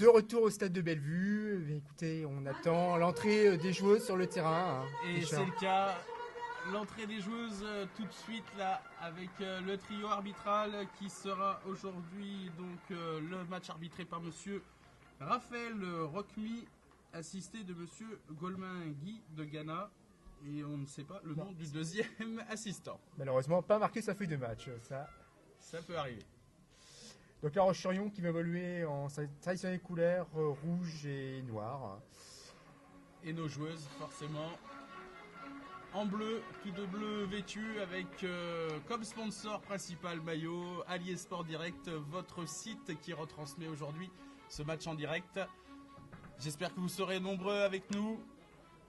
De retour au stade de Bellevue. Eh écoutez, on attend l'entrée des joueuses sur le terrain. Et c'est le cas. L'entrée des joueuses tout de suite là avec le trio arbitral qui sera aujourd'hui donc le match arbitré par monsieur Raphaël Rockmi, assisté de monsieur Goldman Guy de Ghana, et on ne sait pas le nom du deuxième assistant. Malheureusement, pas marqué sa feuille de match, ça peut arriver. Donc La Roche-sur-Yon qui va évoluer en sa traditionnelle couleur rouge et noire. Et nos joueuses forcément en bleu, tout de bleu vêtu avec comme sponsor principal maillot Allier Sport Direct, votre site qui retransmet aujourd'hui ce match en direct. J'espère que vous serez nombreux avec nous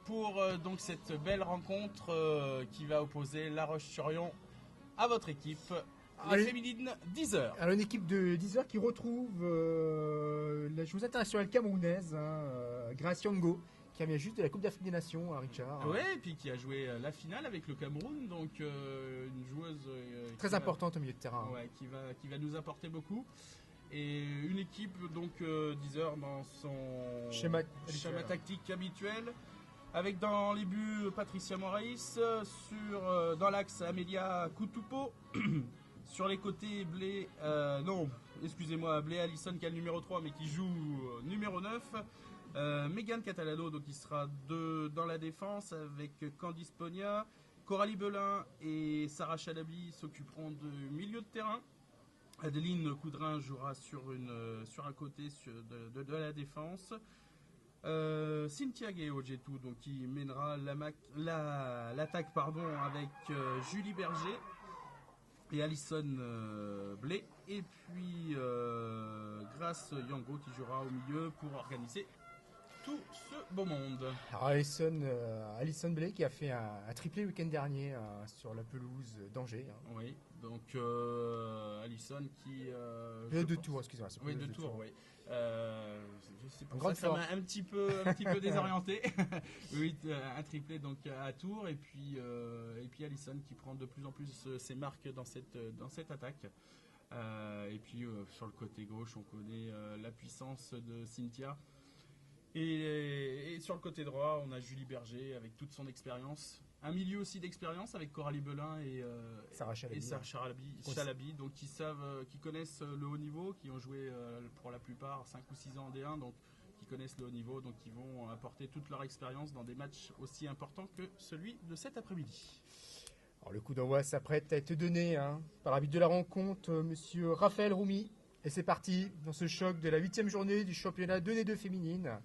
pour donc cette belle rencontre qui va opposer La Roche-sur-Yon à votre équipe, les féminines d'Yzeure. Alors une équipe de d'Yzeure qui retrouve la joueuse internationale camerounaise, Grace Yango, qui vient juste de la Coupe d'Afrique des Nations, Richard. Oui, et puis qui a joué la finale avec le Cameroun, donc une joueuse très importante au milieu de terrain. Ouais, qui va nous apporter beaucoup. Et une équipe donc d'Yzeure dans son schéma tactique habituel, avec dans les buts Patricia Moraïs, dans l'axe Amélia Koutupo, sur les côtés Blé Allison qui a le numéro 3 mais qui joue numéro 9. Megan Catalano donc qui sera dans la défense avec Candice Pogna, Coralie Belin et Sarah Chalabi s'occuperont du milieu de terrain. Adeline Coudrin jouera sur un côté de la défense. Cynthia Guéo-Jetou donc qui mènera l'attaque avec Julie Berger et Alison Blé, et puis Grace Yango qui jouera au milieu pour organiser tout ce beau monde. Alors Alison Blé qui a fait un triplé le week-end dernier sur la pelouse d'Angers. Oui, donc Alison qui... deux tours, excusez-moi. Oui, deux tours, oui. C'est pour ça que ça m'a un petit peu désorienté. Oui, un triplé donc à Tours, et puis Alison qui prend de plus en plus ses marques dans cette attaque. Et puis sur le côté gauche, on connaît la puissance de Cynthia. Et sur le côté droit, on a Julie Berger avec toute son expérience. Un milieu aussi d'expérience avec Coralie Belin et Sarah Chalabi, donc qui connaissent le haut niveau, qui ont joué pour la plupart 5 ou 6 ans en D1, donc qui connaissent le haut niveau, donc qui vont apporter toute leur expérience dans des matchs aussi importants que celui de cet après-midi. Alors le coup d'envoi s'apprête à être donné par l'arbitre de la rencontre, monsieur Raphaël Roumi. Et c'est parti dans ce choc de la 8e journée du championnat 2D2 féminine.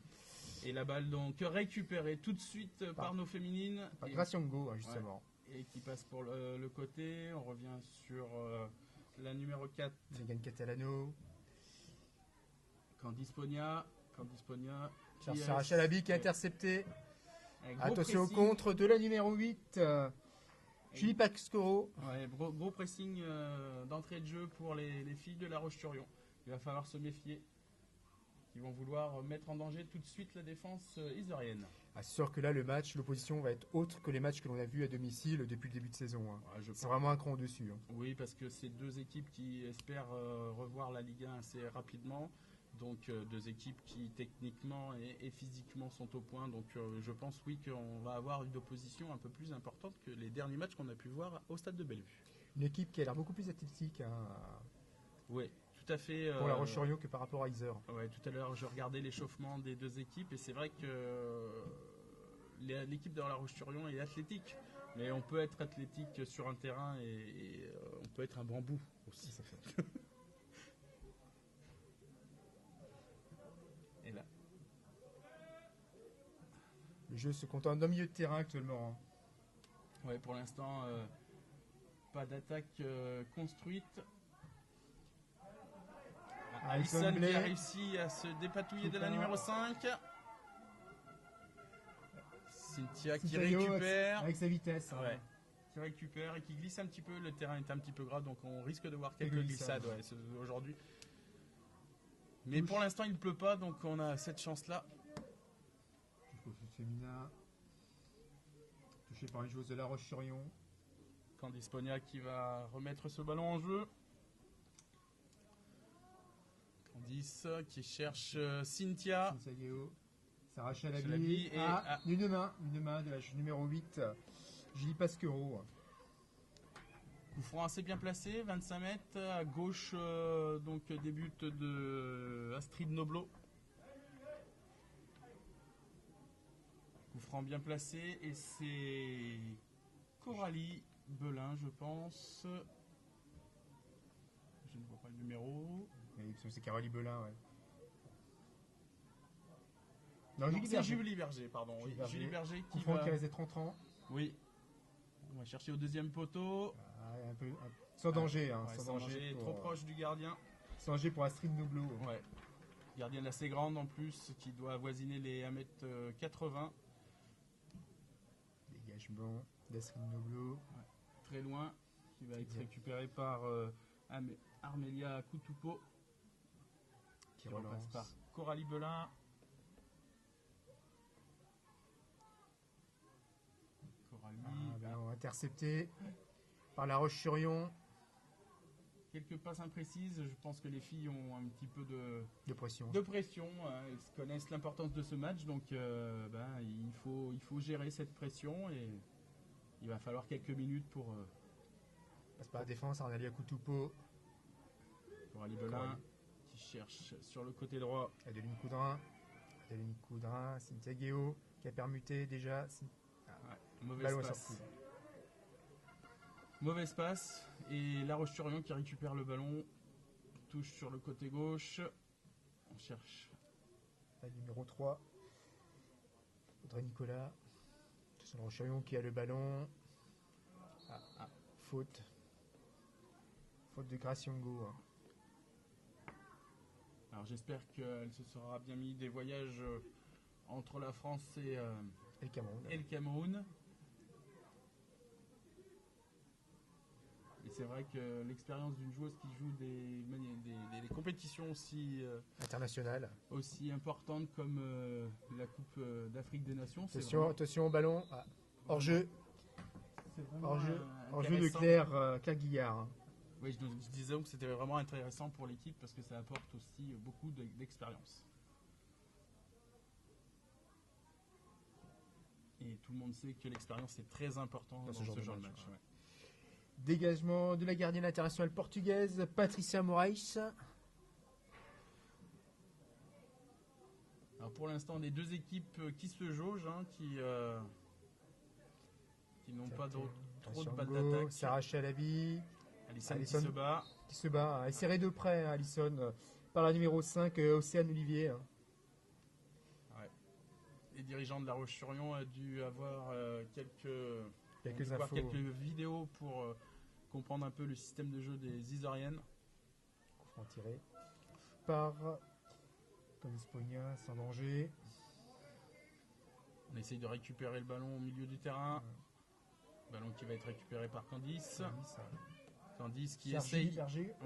Et la balle donc récupérée tout de suite par nos féminines. Par Grace Yango, justement. Ouais, et qui passe pour le côté. On revient sur la numéro 4. Megan Catalano. Candice Pogna. Sarah Chalabi qui a intercepté. Attention au contre de la numéro 8. Julie Pascoro. Ouais, gros pressing d'entrée de jeu pour les filles de La Roche-sur-Yon. Il va falloir se méfier. Ils vont vouloir mettre en danger tout de suite la défense iseurienne. C'est sûr que là, l'opposition va être autre que les matchs que l'on a vus à domicile depuis le début de saison. C'est vraiment un cran au-dessus. Oui, parce que c'est deux équipes qui espèrent revoir la Ligue 1 assez rapidement. Donc deux équipes qui techniquement et physiquement sont au point. Donc je pense qu'on va avoir une opposition un peu plus importante que les derniers matchs qu'on a pu voir au stade de Bellevue. Une équipe qui a l'air beaucoup plus athlétique. Oui, tout à fait. Pour La Roche-sur-Yon que par rapport à Yzeure. Ouais, tout à l'heure je regardais l'échauffement des deux équipes et c'est vrai que l'équipe de La Roche-sur-Yon est athlétique. Mais on peut être athlétique sur un terrain et on peut être un bambou aussi. Ça fait. Et là. Le jeu se contente d'un milieu de terrain actuellement. Ouais, pour l'instant, pas d'attaque construite. Alison qui a réussi à se dépatouiller de la numéro 5. Cynthia qui récupère. Avec sa vitesse. Ouais. Qui récupère et qui glisse un petit peu. Le terrain est un petit peu gras, donc on risque de voir quelques glissades aujourd'hui. Mais pour l'instant, il ne pleut pas, donc on a cette chance-là. Féminin. Touché par une joueuse de La Roche-sur-Yon. Candice Pogna qui va remettre ce ballon en jeu. 10 qui cherche Cynthia. Santiago. Sarah Chalabi. Chalabi et une main de la numéro 8, Julie Pasquereau. Coup franc assez bien placé, 25 mètres. À gauche, donc débute de Astrid Noblo. Coup franc bien placé et c'est Coralie Belin, je pense. Je ne vois pas le numéro. C'est Caroline Belin, ouais. Non, C'est Julie Berger, pardon. Julie Berger qui va... qui reste 30 ans. Oui. On va chercher au deuxième poteau. Sans danger. Sans danger, trop proche du gardien. Sans danger pour Astrid Noblo. Ouais. Gardienne assez grande en plus, qui doit avoisiner les 1m80. Dégagement d'Astrid Noblo. Ouais. Très loin, qui va être récupéré par Armelia Kutupo. Qui repasse par Coralie Belin. Intercepté par La Roche-sur-Yon. Quelques passes imprécises. Je pense que les filles ont un petit peu de pression. Elles connaissent l'importance de ce match, donc il faut gérer cette pression et il va falloir quelques minutes pour. Passe par la défense, Armelia Kutupo. Pour Ali Belin qui cherche sur le côté droit. Adeline Coudrin, Cynthia Guéot qui a permuté déjà. Mauvais passe et La Roche-sur-Yon qui récupère le ballon, touche sur le côté gauche. On cherche la numéro 3, Audrey Nicolas. C'est La Roche-sur-Yon qui a le ballon. Faute de Graciango. Alors j'espère qu'elle se sera bien mis des voyages entre la France et le Cameroun. Et c'est vrai que l'expérience d'une joueuse qui joue des compétitions aussi internationales, aussi importantes comme la Coupe d'Afrique des Nations. Attention au ballon, hors-jeu. Hors-jeu de Claire Guillard. Oui, je disais que c'était vraiment intéressant pour l'équipe parce que ça apporte aussi beaucoup d'expérience. Et tout le monde sait que l'expérience est très importante dans ce genre de match. Ouais. Dégagement de la gardienne internationale portugaise, Patricia Moraes. Alors pour l'instant, les deux équipes qui se jaugent, qui n'ont pas trop de balles d'attaque. Sarah Chalabi. Alison qui se bat. Elle est serrée de près, Alison, par la numéro 5, Océane Olivier. Ouais. Les dirigeants de La Roche-sur-Yon a dû avoir quelques vidéos pour comprendre un peu le système de jeu des Isoriennes. Coup franc tiré par Candice Pogna, sans danger. On essaye de récupérer le ballon au milieu du terrain. Ballon qui va être récupéré par Candice. Candice qui essaye.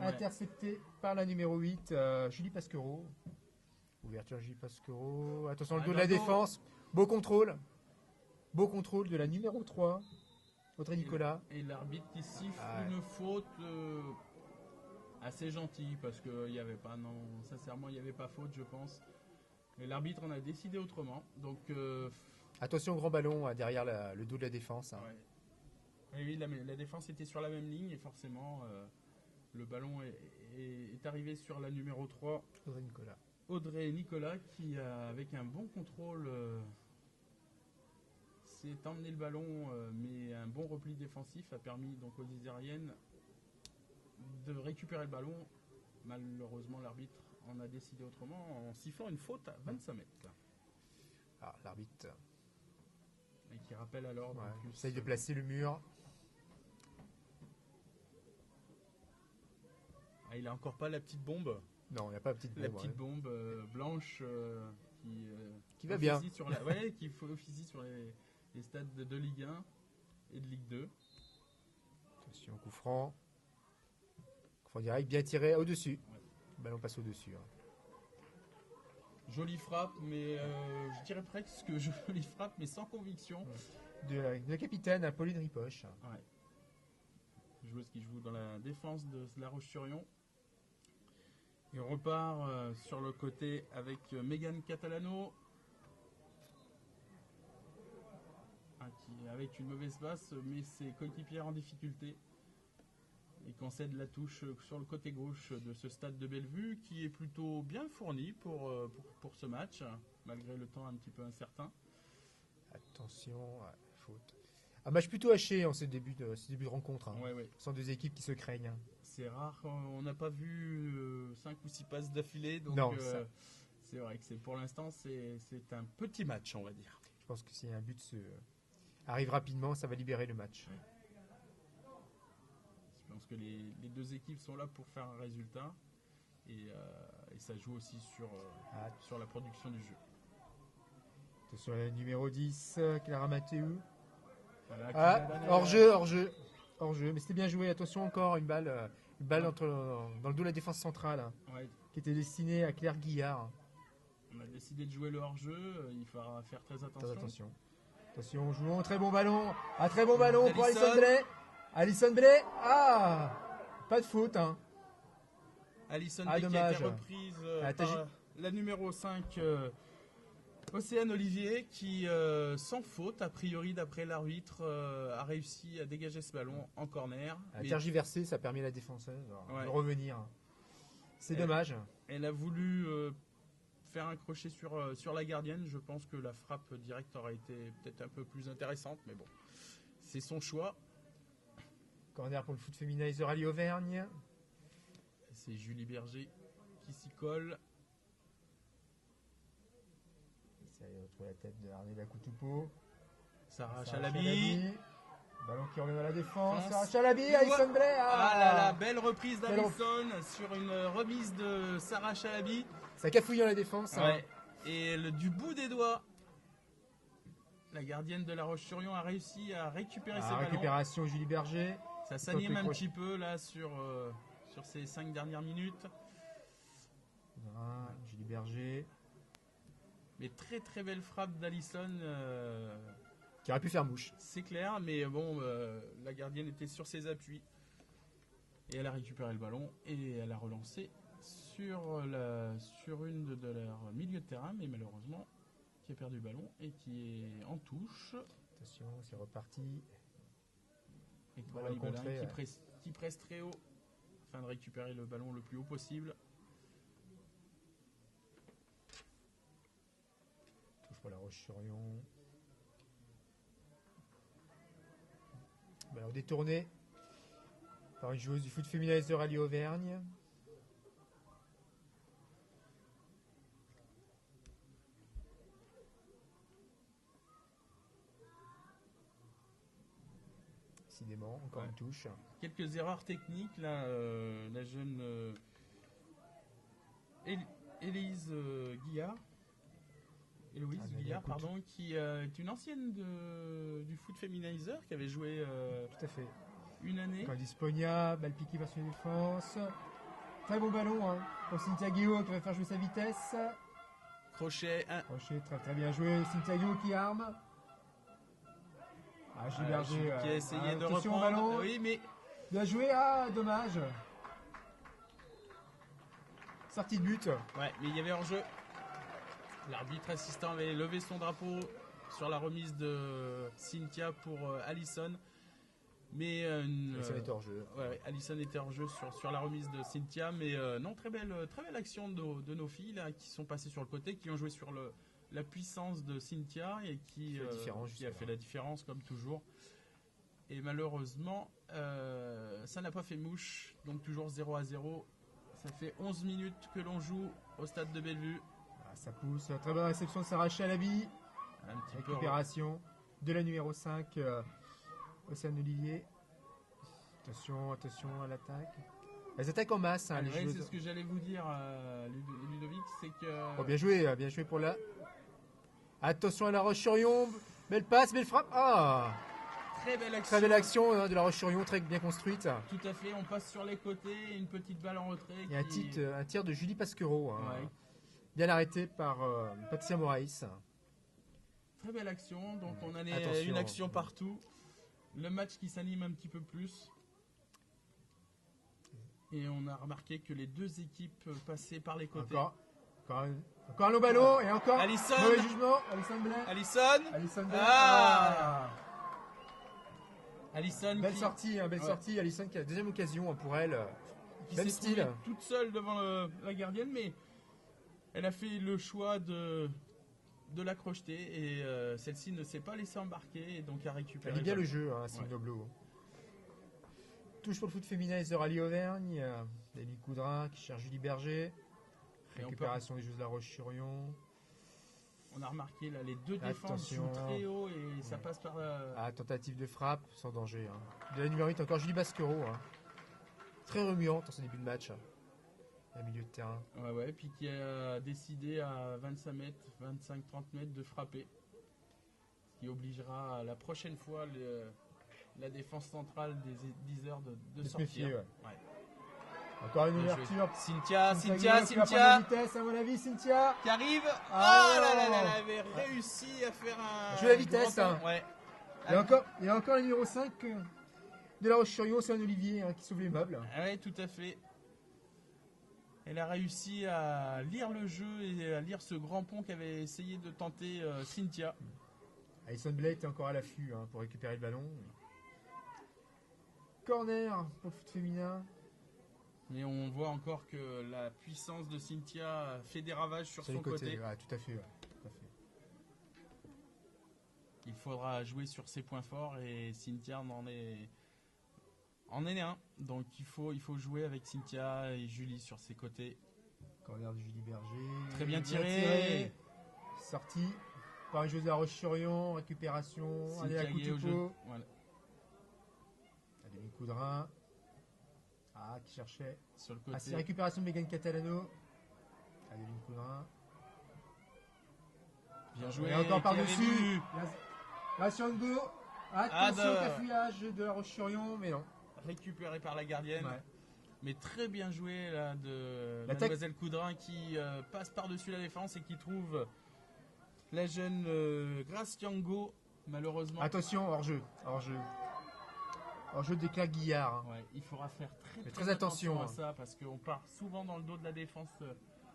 Intercepté par la numéro 8, Julie Pasquereau. Ouverture Julie Pasquereau. Attention, le dos de la défense. Beau contrôle de la numéro 3, Audrey Nicolas. Et l'arbitre qui siffle une faute assez gentille parce qu'il n'y avait pas, sincèrement, il n'y avait pas faute, je pense. Mais l'arbitre en a décidé autrement. Donc, attention au grand ballon derrière le dos de la défense. Oui, la défense était sur la même ligne et forcément, le ballon est arrivé sur la numéro 3. Audrey Nicolas qui, avec un bon contrôle, s'est emmené le ballon, mais un bon repli défensif a permis donc aux Isériennes de récupérer le ballon. Malheureusement, l'arbitre en a décidé autrement en sifflant une faute à 25 mètres. L'arbitre. Et qui rappelle alors. Essaye de placer le mur. Il n'a encore pas la petite bombe. Non, il n'y a pas la petite bombe. La petite bombe blanche qui va bien. Qui officie sur les stades de Ligue 1 et de Ligue 2. Attention, coup franc. Coup franc direct, bien tiré au-dessus. Le ballon passe au-dessus. Jolie frappe, mais je dirais presque jolie frappe, mais sans conviction. De la capitaine Apolline Ripoche. Joueuse qui joue dans la défense de La Roche-sur-Yon. Il repart sur le côté avec Megan Catalano. Qui avec une mauvaise passe, mais ses coéquipiers en difficulté. Et concède la touche sur le côté gauche de ce stade de Bellevue, qui est plutôt bien fourni pour ce match, malgré le temps un petit peu incertain. Attention, faute. Un match plutôt haché en ce début de rencontre. Hein. Ouais. Ce sont deux équipes qui se craignent. Hein. C'est rare, on n'a pas vu 5 ou 6 passes d'affilée, donc non, c'est vrai que pour l'instant c'est un petit match, on va dire. Je pense que si un but arrive rapidement, ça va libérer le match. Ouais. Je pense que les deux équipes sont là pour faire un résultat et ça joue aussi sur la production du jeu. Sur le numéro 10, Clara Matteu. Voilà, hors-jeu. Mais c'était bien joué. Attention encore, une balle dans le dos de la défense centrale qui était destinée à Claire Guillard. On a décidé de jouer le hors-jeu, il faudra faire très attention. Attention, jouons, très bon ballon. Très bon ballon pour Alison Blais. Alison Blais, pas de faute. Hein. Alison Blais qui a été reprise par la numéro 5, Océane Olivier, qui, sans faute, a priori d'après l'arbitre, a réussi à dégager ce ballon en corner. Tergiversé, ça a permis à la défenseuse de revenir. C'est dommage. Elle a voulu faire un crochet sur la gardienne. Je pense que la frappe directe aurait été peut-être un peu plus intéressante, mais bon, c'est son choix. Corner pour le foot féminin Israël Auvergne. C'est Julie Berger qui s'y colle. Ça y retrouve la tête de Arnella Koutoupo. Sarah Chalabi. Ballon qui revient dans la défense. Sarah Chalabi, Alison Blais. Belle reprise d'Alison sur une remise de Sarah Chalabi. Ça cafouille dans la défense. Ouais. Et du bout des doigts, la gardienne de La Roche-sur-Yon a réussi à récupérer ses ballons. Récupération Julie Berger. Ça s'anime un petit peu là sur ces 5 dernières minutes. Julie Berger. Mais très très belle frappe d'Alison. Qui aurait pu faire mouche. C'est clair, mais bon, la gardienne était sur ses appuis. Et elle a récupéré le ballon et elle a relancé sur une de leurs milieux de terrain, mais malheureusement, qui a perdu le ballon et qui est en touche. Attention, c'est reparti. Et Coralie Belin qui presse très haut afin de récupérer le ballon le plus haut possible. Touche pour La Roche-sur-Yon. Ballon détourné par une joueuse du foot féminin de Rallye Auvergne. Décidément, encore une touche. Quelques erreurs techniques là, la jeune Héloïse Guillard, pardon, qui est une ancienne du foot féminiseur qui avait joué tout à fait une année. Candisponia, balle piquée par son défense. Très bon ballon pour Cynthia Guillaume qui va faire jouer sa vitesse. Crochet très très bien joué. Cynthia Guillaume qui arme. Julie Berger qui a essayé de reprendre. Ballon. Oui, mais bien joué. Dommage. Sortie de but. Ouais, mais il y avait hors-jeu. L'arbitre assistant avait levé son drapeau sur la remise de Cynthia pour Alison. Mais Alison était hors jeu. Alison était hors jeu sur la remise de Cynthia. Mais non, très belle action de nos filles là, qui sont passées sur le côté, qui ont joué sur la puissance de Cynthia et qui a fait la différence comme toujours. Et malheureusement, ça n'a pas fait mouche. Donc toujours 0-0. Ça fait 11 minutes que l'on joue au stade de Bellevue. Ça pousse. Très bonne réception de Sarah Chalabi. Récupération de la numéro 5, Océane Olivier. Attention à l'attaque. Elles attaquent en masse. C'est ce que j'allais vous dire, Ludovic, c'est que... bien joué pour la... Attention à La Roche-sur-Yon. Belle passe, belle frappe. Très belle action. Très belle action de La Roche-sur-Yon, très bien construite. Tout à fait, on passe sur les côtés, une petite balle en retrait. Et un tir de Julie Pasquereau. Bien arrêté par Patricia Moraïs. Très belle action, donc on a une action partout. Le match qui s'anime un petit peu plus. Et on a remarqué que les deux équipes passaient par les côtés. Encore un long ballon et encore Alisson. Mauvais jugement. Alisson Blais. Alisson belle sortie. Alisson qui a la deuxième occasion pour elle. Qui s'est trouvée toute seule devant la gardienne, mais elle a fait le choix de la crocheter et celle-ci ne s'est pas laissée embarquer et donc a récupéré. Elle lit bien le jeu, Simone Noblo. Touche pour le foot féminin, Heather Ali Auvergne. Denis Coudrin qui cherche Julie Berger. Récupération des Jeux de la Roche-sur-Yon. On a remarqué là, les deux défenses jouent très haut et ça passe par la... tentative de frappe, sans danger. De la numéro 8, encore Julie Basquereau. Très remuante en ce début de match. À milieu de terrain. Ouais, puis qui a décidé à 25 mètres, 25-30 mètres de frapper. Ce qui obligera la prochaine fois la défense centrale des 10 heures de sortir. Méfier, ouais. Encore une ouverture. Cynthia. Vitesse, à mon avis, Cynthia. Qui arrive. Elle avait réussi à faire un. Jeu la vitesse. Ouais. Il y a encore le numéro 5 de la Roche-sur-Yon, c'est un Olivier qui sauve les meubles. Oui, tout à fait. Elle a réussi à lire le jeu et à lire ce grand pont qu'avait essayé de tenter Cynthia. Alisson Blais était encore à l'affût pour récupérer le ballon. Corner pour le foot féminin. Mais on voit encore que la puissance de Cynthia fait des ravages sur son côté. Tout à fait. Il faudra jouer sur ses points forts et Cynthia en est un. Donc il faut jouer avec Cynthia et Julie sur ses côtés. Corner de Julie Berger. Très bien tiré. Sortie par une joueuse de la Roche-sur-Yon. Récupération. Cynthia Gué au jeu. Voilà. Denis Coudrin. Qui cherchait sur le côté. C'est récupération de Megan Catalano. Adeline Coudrin. Bien joué. Et encore par-dessus. Graciango. Attention, cafouillage de la Roche-sur-Yon, mais non. Récupéré par la gardienne. Ouais. Mais très bien joué là de Mademoiselle Coudrin qui passe par-dessus la défense et qui trouve la jeune Graciango, malheureusement. Attention, hors-jeu. Hors-jeu d'éclat Guillard. Ouais, il faudra faire très attention à ça parce qu'on part souvent dans le dos de la défense.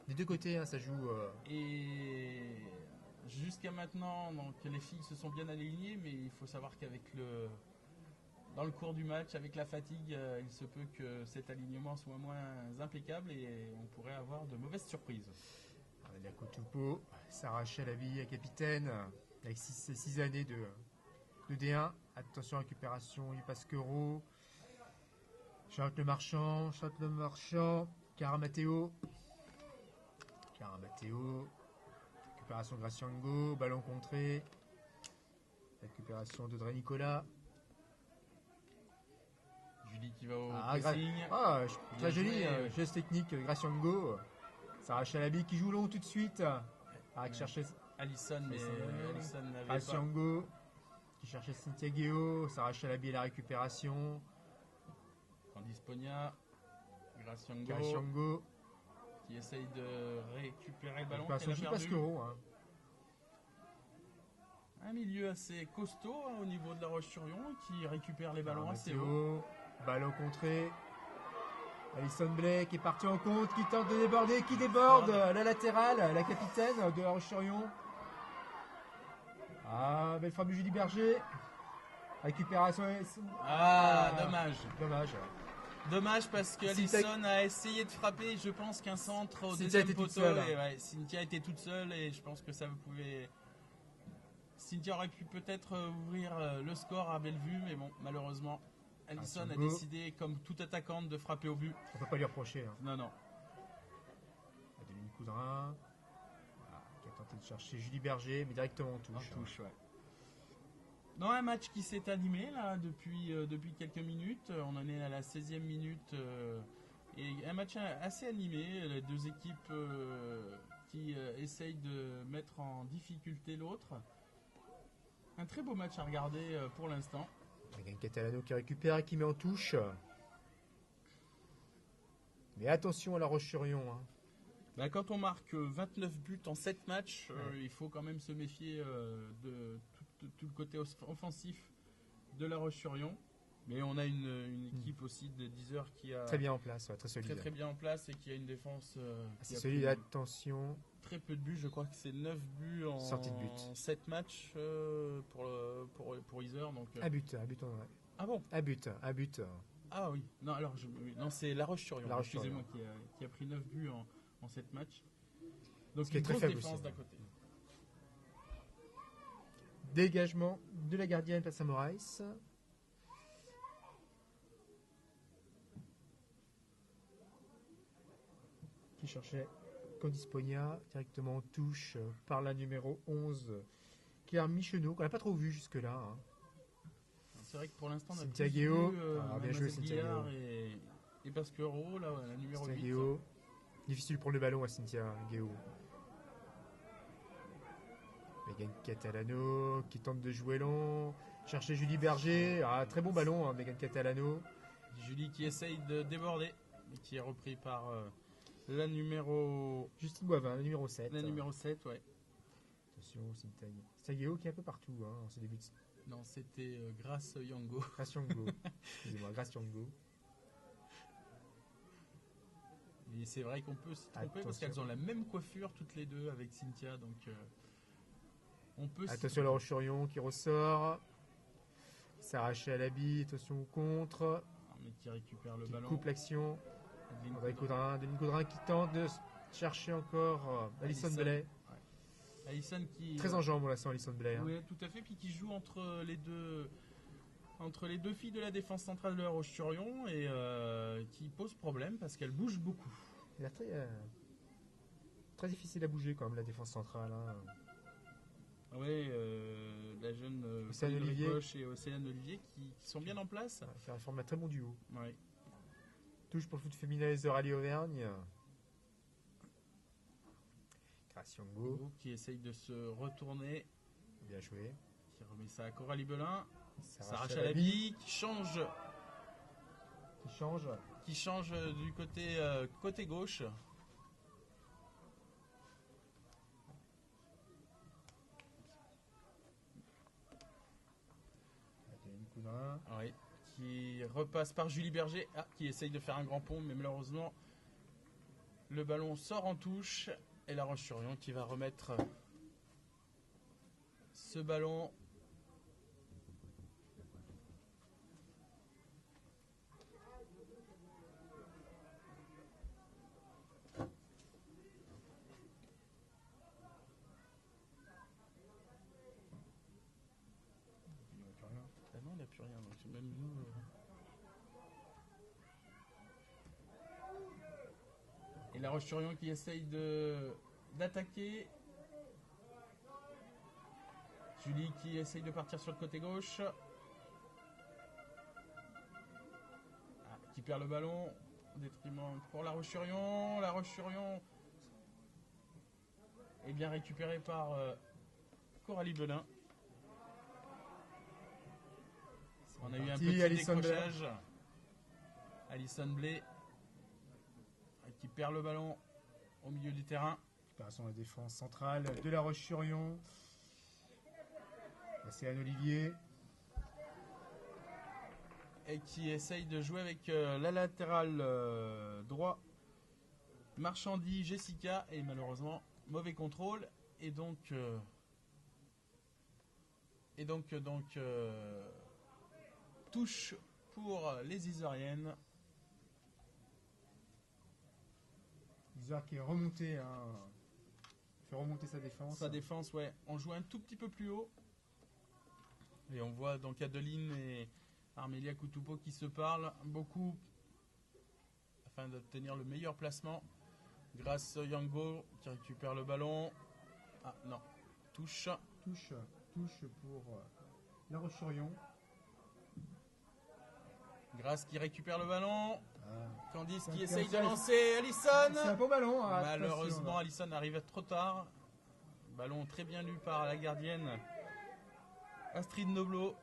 Des deux côtés, ça joue. Et jusqu'à maintenant, donc, les filles se sont bien alignées, mais il faut savoir qu'avec dans le cours du match, avec la fatigue, il se peut que cet alignement soit moins impeccable et on pourrait avoir de mauvaises surprises. La Kotupo, Sarah Chalabi, capitaine, avec 6 années de D1. Attention, récupération du Pasquereau. Charlotte Le Marchand. Cara Matteo. Récupération de Graciango. Ballon contré. Récupération d'Audrey Nicolas. Julie qui va au pressing. Très joli. Geste technique, Graciango. Sarah Chalabi qui joue long tout de suite. Qui cherchait Alisson, mais Alisson n'avait Graciango. Qui cherchait Cynthia Guéot, Sarah Chalabi à la récupération. Candice Pogna, Graciango qui essaye de récupérer le ballon. Elle a perdu. Un milieu assez costaud au niveau de la Roche-sur-Yon qui récupère les ballons assez haut. Ballon contré. Alisson Blais qui est parti en compte, qui tente de déborder, qui déborde. La latérale, la capitaine de la Roche-sur-Yon. Belle frappe de Julie Berger. Récupération. Dommage parce que Alisson a essayé de frapper. Je pense qu'un centre au deuxième poteau. Cynthia était toute seule et je pense que ça pouvait. Cynthia aurait pu peut-être ouvrir le score à belle vue, mais bon, malheureusement, Alisson a décidé, comme toute attaquante, de frapper au but. On peut pas lui reprocher. Non. Adeline Coudrin. Qui a tenté de chercher Julie Berger, mais directement en touche. Dans un match qui s'est animé là depuis quelques minutes, on en est à la 16e minute et un match assez animé, les deux équipes qui essayent de mettre en difficulté l'autre. Un très beau match à regarder pour l'instant. Megan Catalano qui récupère et qui met en touche. Mais attention à la Roche-sur-Yon. Quand on marque 29 buts en 7 matchs, il faut quand même se méfier de tout le côté offensif de la Roche-sur-Yon. Mais on a une équipe aussi de 10 heures qui a très bien en place, très solide. Très bien en place et qui a une défense c'est solide, attention. Très peu de buts, je crois que c'est 9 buts en sortie de but. 7 matchs pour Iser. Donc, un but Ah bon? Un but. Ah oui, non, alors non, c'est La Roche-sur-Yon, excusez-moi, qui a pris 9 buts en 7 matchs. Donc une grosse défense d'un côté. Dégagement de la gardienne face à Moraes. Qui cherchait Candice Pogna, directement en touche par la numéro 11, Claire Micheneau, qu'on n'a pas trop vu jusque-là. Hein. C'est vrai que pour l'instant, on a Cynthia Guéot, bien joué Cynthia Guéot. Et Pasquero, là, la numéro Cynthia 8. Guéot. Difficile de prendre le ballon à Cynthia Guéot. Megan Catalano qui tente de jouer long. Chercher Julie Berger. Très bon ballon, Megan Catalano. Julie qui essaye de déborder, mais qui est repris par la numéro... Justine Boivin, la numéro 7. La numéro 7, ouais. Attention, Cynthia Guéot qui est un peu partout en ce début de... Non, c'était Grace Yango. Excusez-moi, Grace Yango. Et c'est vrai qu'on peut se tromper parce qu'elles ont la même coiffure toutes les deux avec Cynthia, donc on peut. Attention à la Roche-sur-Yon qui ressort. S'arracher à l'habit, attention au contre. Mais qui récupère le ballon. Coupe l'action. Deline Gaudrin qui tente de chercher encore Alison Blais. Ouais. Alison qui. Très en jambes, on la sent, Alison Blais. Oui, tout à fait, puis qui joue entre les deux filles de la défense centrale de la Roche-sur-Yon et qui pose problème parce qu'elle bouge beaucoup. Elle est très difficile à bouger quand même, la défense centrale. Hein. Oui, la jeune Océane Olivier et Océane Olivier qui sont bien en place. Ça forme un très bon duo. Ouais. Touche pour le foot féminin les Rallye Auvergne. Grace Yango qui essaye de se retourner. Bien joué. Qui remet ça à Coralie Belin. S'arrache à la bille, qui change du côté gauche. Oui, qui repasse par Julie Berger, qui essaye de faire un grand pont, mais malheureusement le ballon sort en touche et la Roche-sur-Yon qui va remettre ce ballon. Il n'y a plus rien, donc même nous. Et la Roche-sur-Yon qui essaye d'attaquer. Julie qui essaye de partir sur le côté gauche. Qui perd le ballon. Au détriment pour la Roche-sur-Yon. La Roche-sur-Yon est bien récupérée par Coralie Belin. On a eu un petit décrochage. Alison Blais qui perd le ballon au milieu du terrain. Récupération de la défense centrale de la Roche-sur-Yon. Océane Olivier. Et qui essaye de jouer avec la latérale droit. Marchandy, Jessica. Et malheureusement, mauvais contrôle. Et donc touche pour les Iseriennes. Isère qui est remonté, fait remonter sa défense. Sa défense, ouais. On joue un tout petit peu plus haut. Et on voit donc Adeline et Armélia Koutoupo qui se parlent beaucoup afin d'obtenir le meilleur placement. Grace Yango qui récupère le ballon. Ah non, touche pour la Roche-sur-Yon. Grace qui récupère le ballon. Candice qui essaye de lancer. Alison. C'est un beau ballon. Malheureusement, Alison arrive trop tard. Ballon très bien lu par la gardienne Astrid Noblo.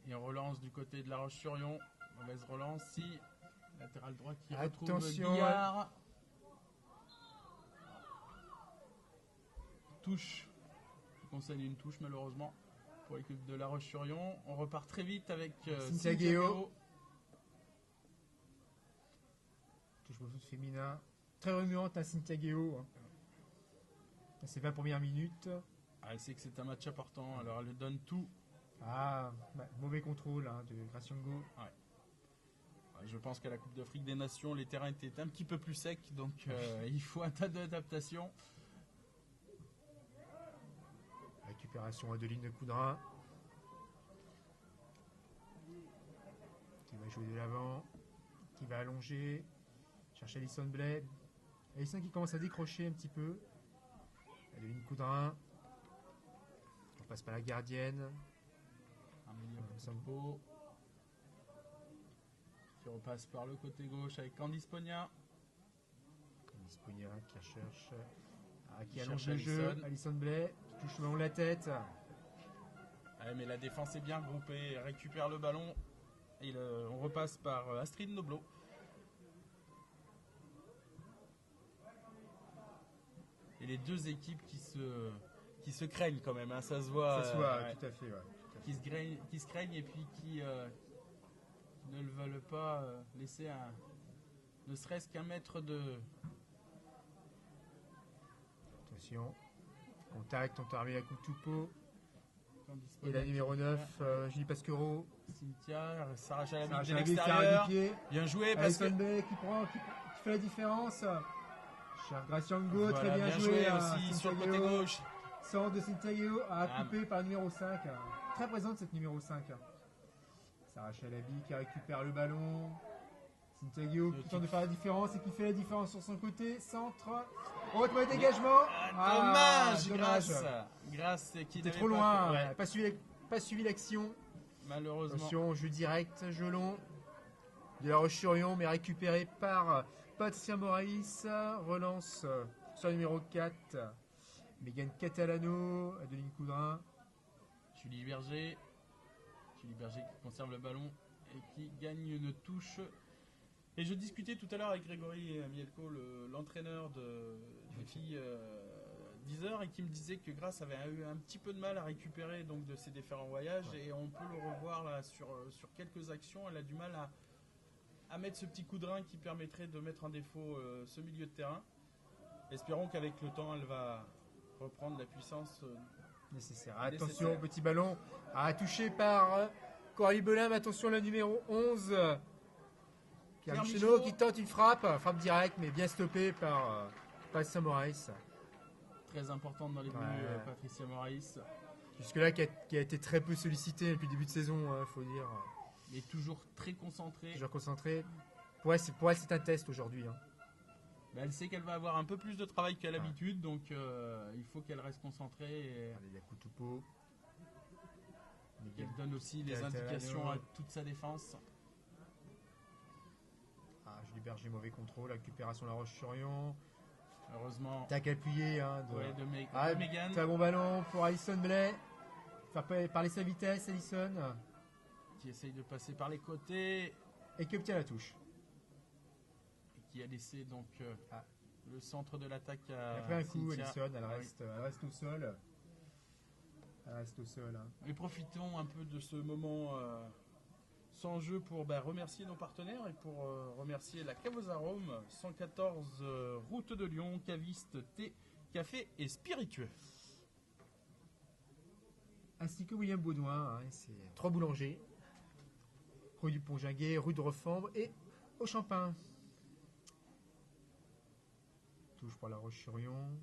Et on relance du côté de la Roche-sur-Yon. Mauvaise relance. Si. Latéral droit qui retrouve Guillard. Touche. Je conseille une touche malheureusement. pour l'équipe de La Roche-sur-Yon. On repart très vite avec Cynthia Guéot. Touche au foot féminin. Très remuante à Cynthia Guéot. Dans ses 20 premières minutes. Elle sait que c'est un match important, alors elle donne tout. Mauvais contrôle de Graciango. Ouais. Je pense qu'à la Coupe d'Afrique des Nations, les terrains étaient un petit peu plus secs, donc il faut un tas d'adaptations. Récupération à Adeline Coudrin. Qui va jouer de l'avant. Qui va allonger. Cherche Alison Blais. Alison qui commence à décrocher un petit peu. Adeline Coudrin. On passe par la gardienne. Sampo. Qui repasse par le côté gauche avec Candice Pogna. Candice Pogna qui recherche. Qui allonge le jeu. Alison Blais qui touche le ballon de la tête. Mais la défense est bien groupée. Elle récupère le ballon. Et on repasse par Astrid Noblo. Et les deux équipes qui se craignent quand même, ça se voit. Ça se voit, tout à fait. Ouais. Qui se craignent et puis qui ne le veulent pas laisser ne serait-ce qu'un mètre de... Attention. Contact, on termine à coup de Toupeau. Et la numéro 9, Julie Pasquereau. Cynthia, Sarah Chalabi de l'extérieur. Bien joué parce que... qui fait la différence. Graciango, voilà, très bien joué aussi sur le côté gauche. Centre de Cynthia Guéot coupé par le numéro 5. Très présente cette numéro 5. Sarah Chalabi qui récupère le ballon. Cynthia Guéot qui tente de faire la différence et qui fait la différence sur son côté. Centre. Mauvais dégagement. Dommage. Grâce qui était trop loin. Pas suivi l'action. Malheureusement. Attention, jeu direct, jeu long. De La Roche-sur-Yon, mais récupéré par Patricia Moraïs. Relance sur le numéro 4. Megan Catalano, Adeline Coudrin. Julie Berger qui conserve le ballon et qui gagne une touche. Et je discutais tout à l'heure avec Grégory Mielko, l'entraîneur des filles d'Yzeure, et qui me disait que Grasse avait eu un petit peu de mal à récupérer donc, de ses différents voyages, et on peut le revoir là sur quelques actions. Elle a du mal à mettre ce petit coup de rein qui permettrait de mettre en défaut ce milieu de terrain. Espérons qu'avec le temps, elle va reprendre la puissance nécessaire. Attention, petit ballon touché par Coralie Belin, mais attention la numéro 11. Claire Michaud qui tente une frappe directe, mais bien stoppée par Patricia Moraïs. Très importante dans les buts, Patricia Moraïs. Jusque-là, qui a été très peu sollicitée depuis le début de saison, il faut dire. Mais toujours très concentrée. Toujours concentrée. Pour elle, c'est un test aujourd'hui. Elle sait qu'elle va avoir un peu plus de travail qu'à l'habitude, donc il faut qu'elle reste concentrée. Il y a Koutoupo. Elle donne aussi les indications à toute sa défense. Julie Berger, mauvais contrôle, récupération de La Roche-sur-Yon. Heureusement. Tac appuyé de Megan. Très bon ballon pour Alison Blais. Faire parler sa vitesse, Alison. Qui essaye de passer par les côtés. Et qui obtient la touche. Et qui a laissé donc le centre de l'attaque à. Elle a pris un coup, Alison, elle reste au sol. Elle reste au sol. Et profitons un peu de ce moment sans jeu pour remercier nos partenaires et pour remercier la Cave aux Arômes, 114 route de Lyon, caviste, thé, café et spiritueux. Ainsi que William Baudouin, c'est 3 boulangers. Rue du Pont-Ginguet, rue de Refambre et au Champin. Touche pour La Roche-sur-Yon.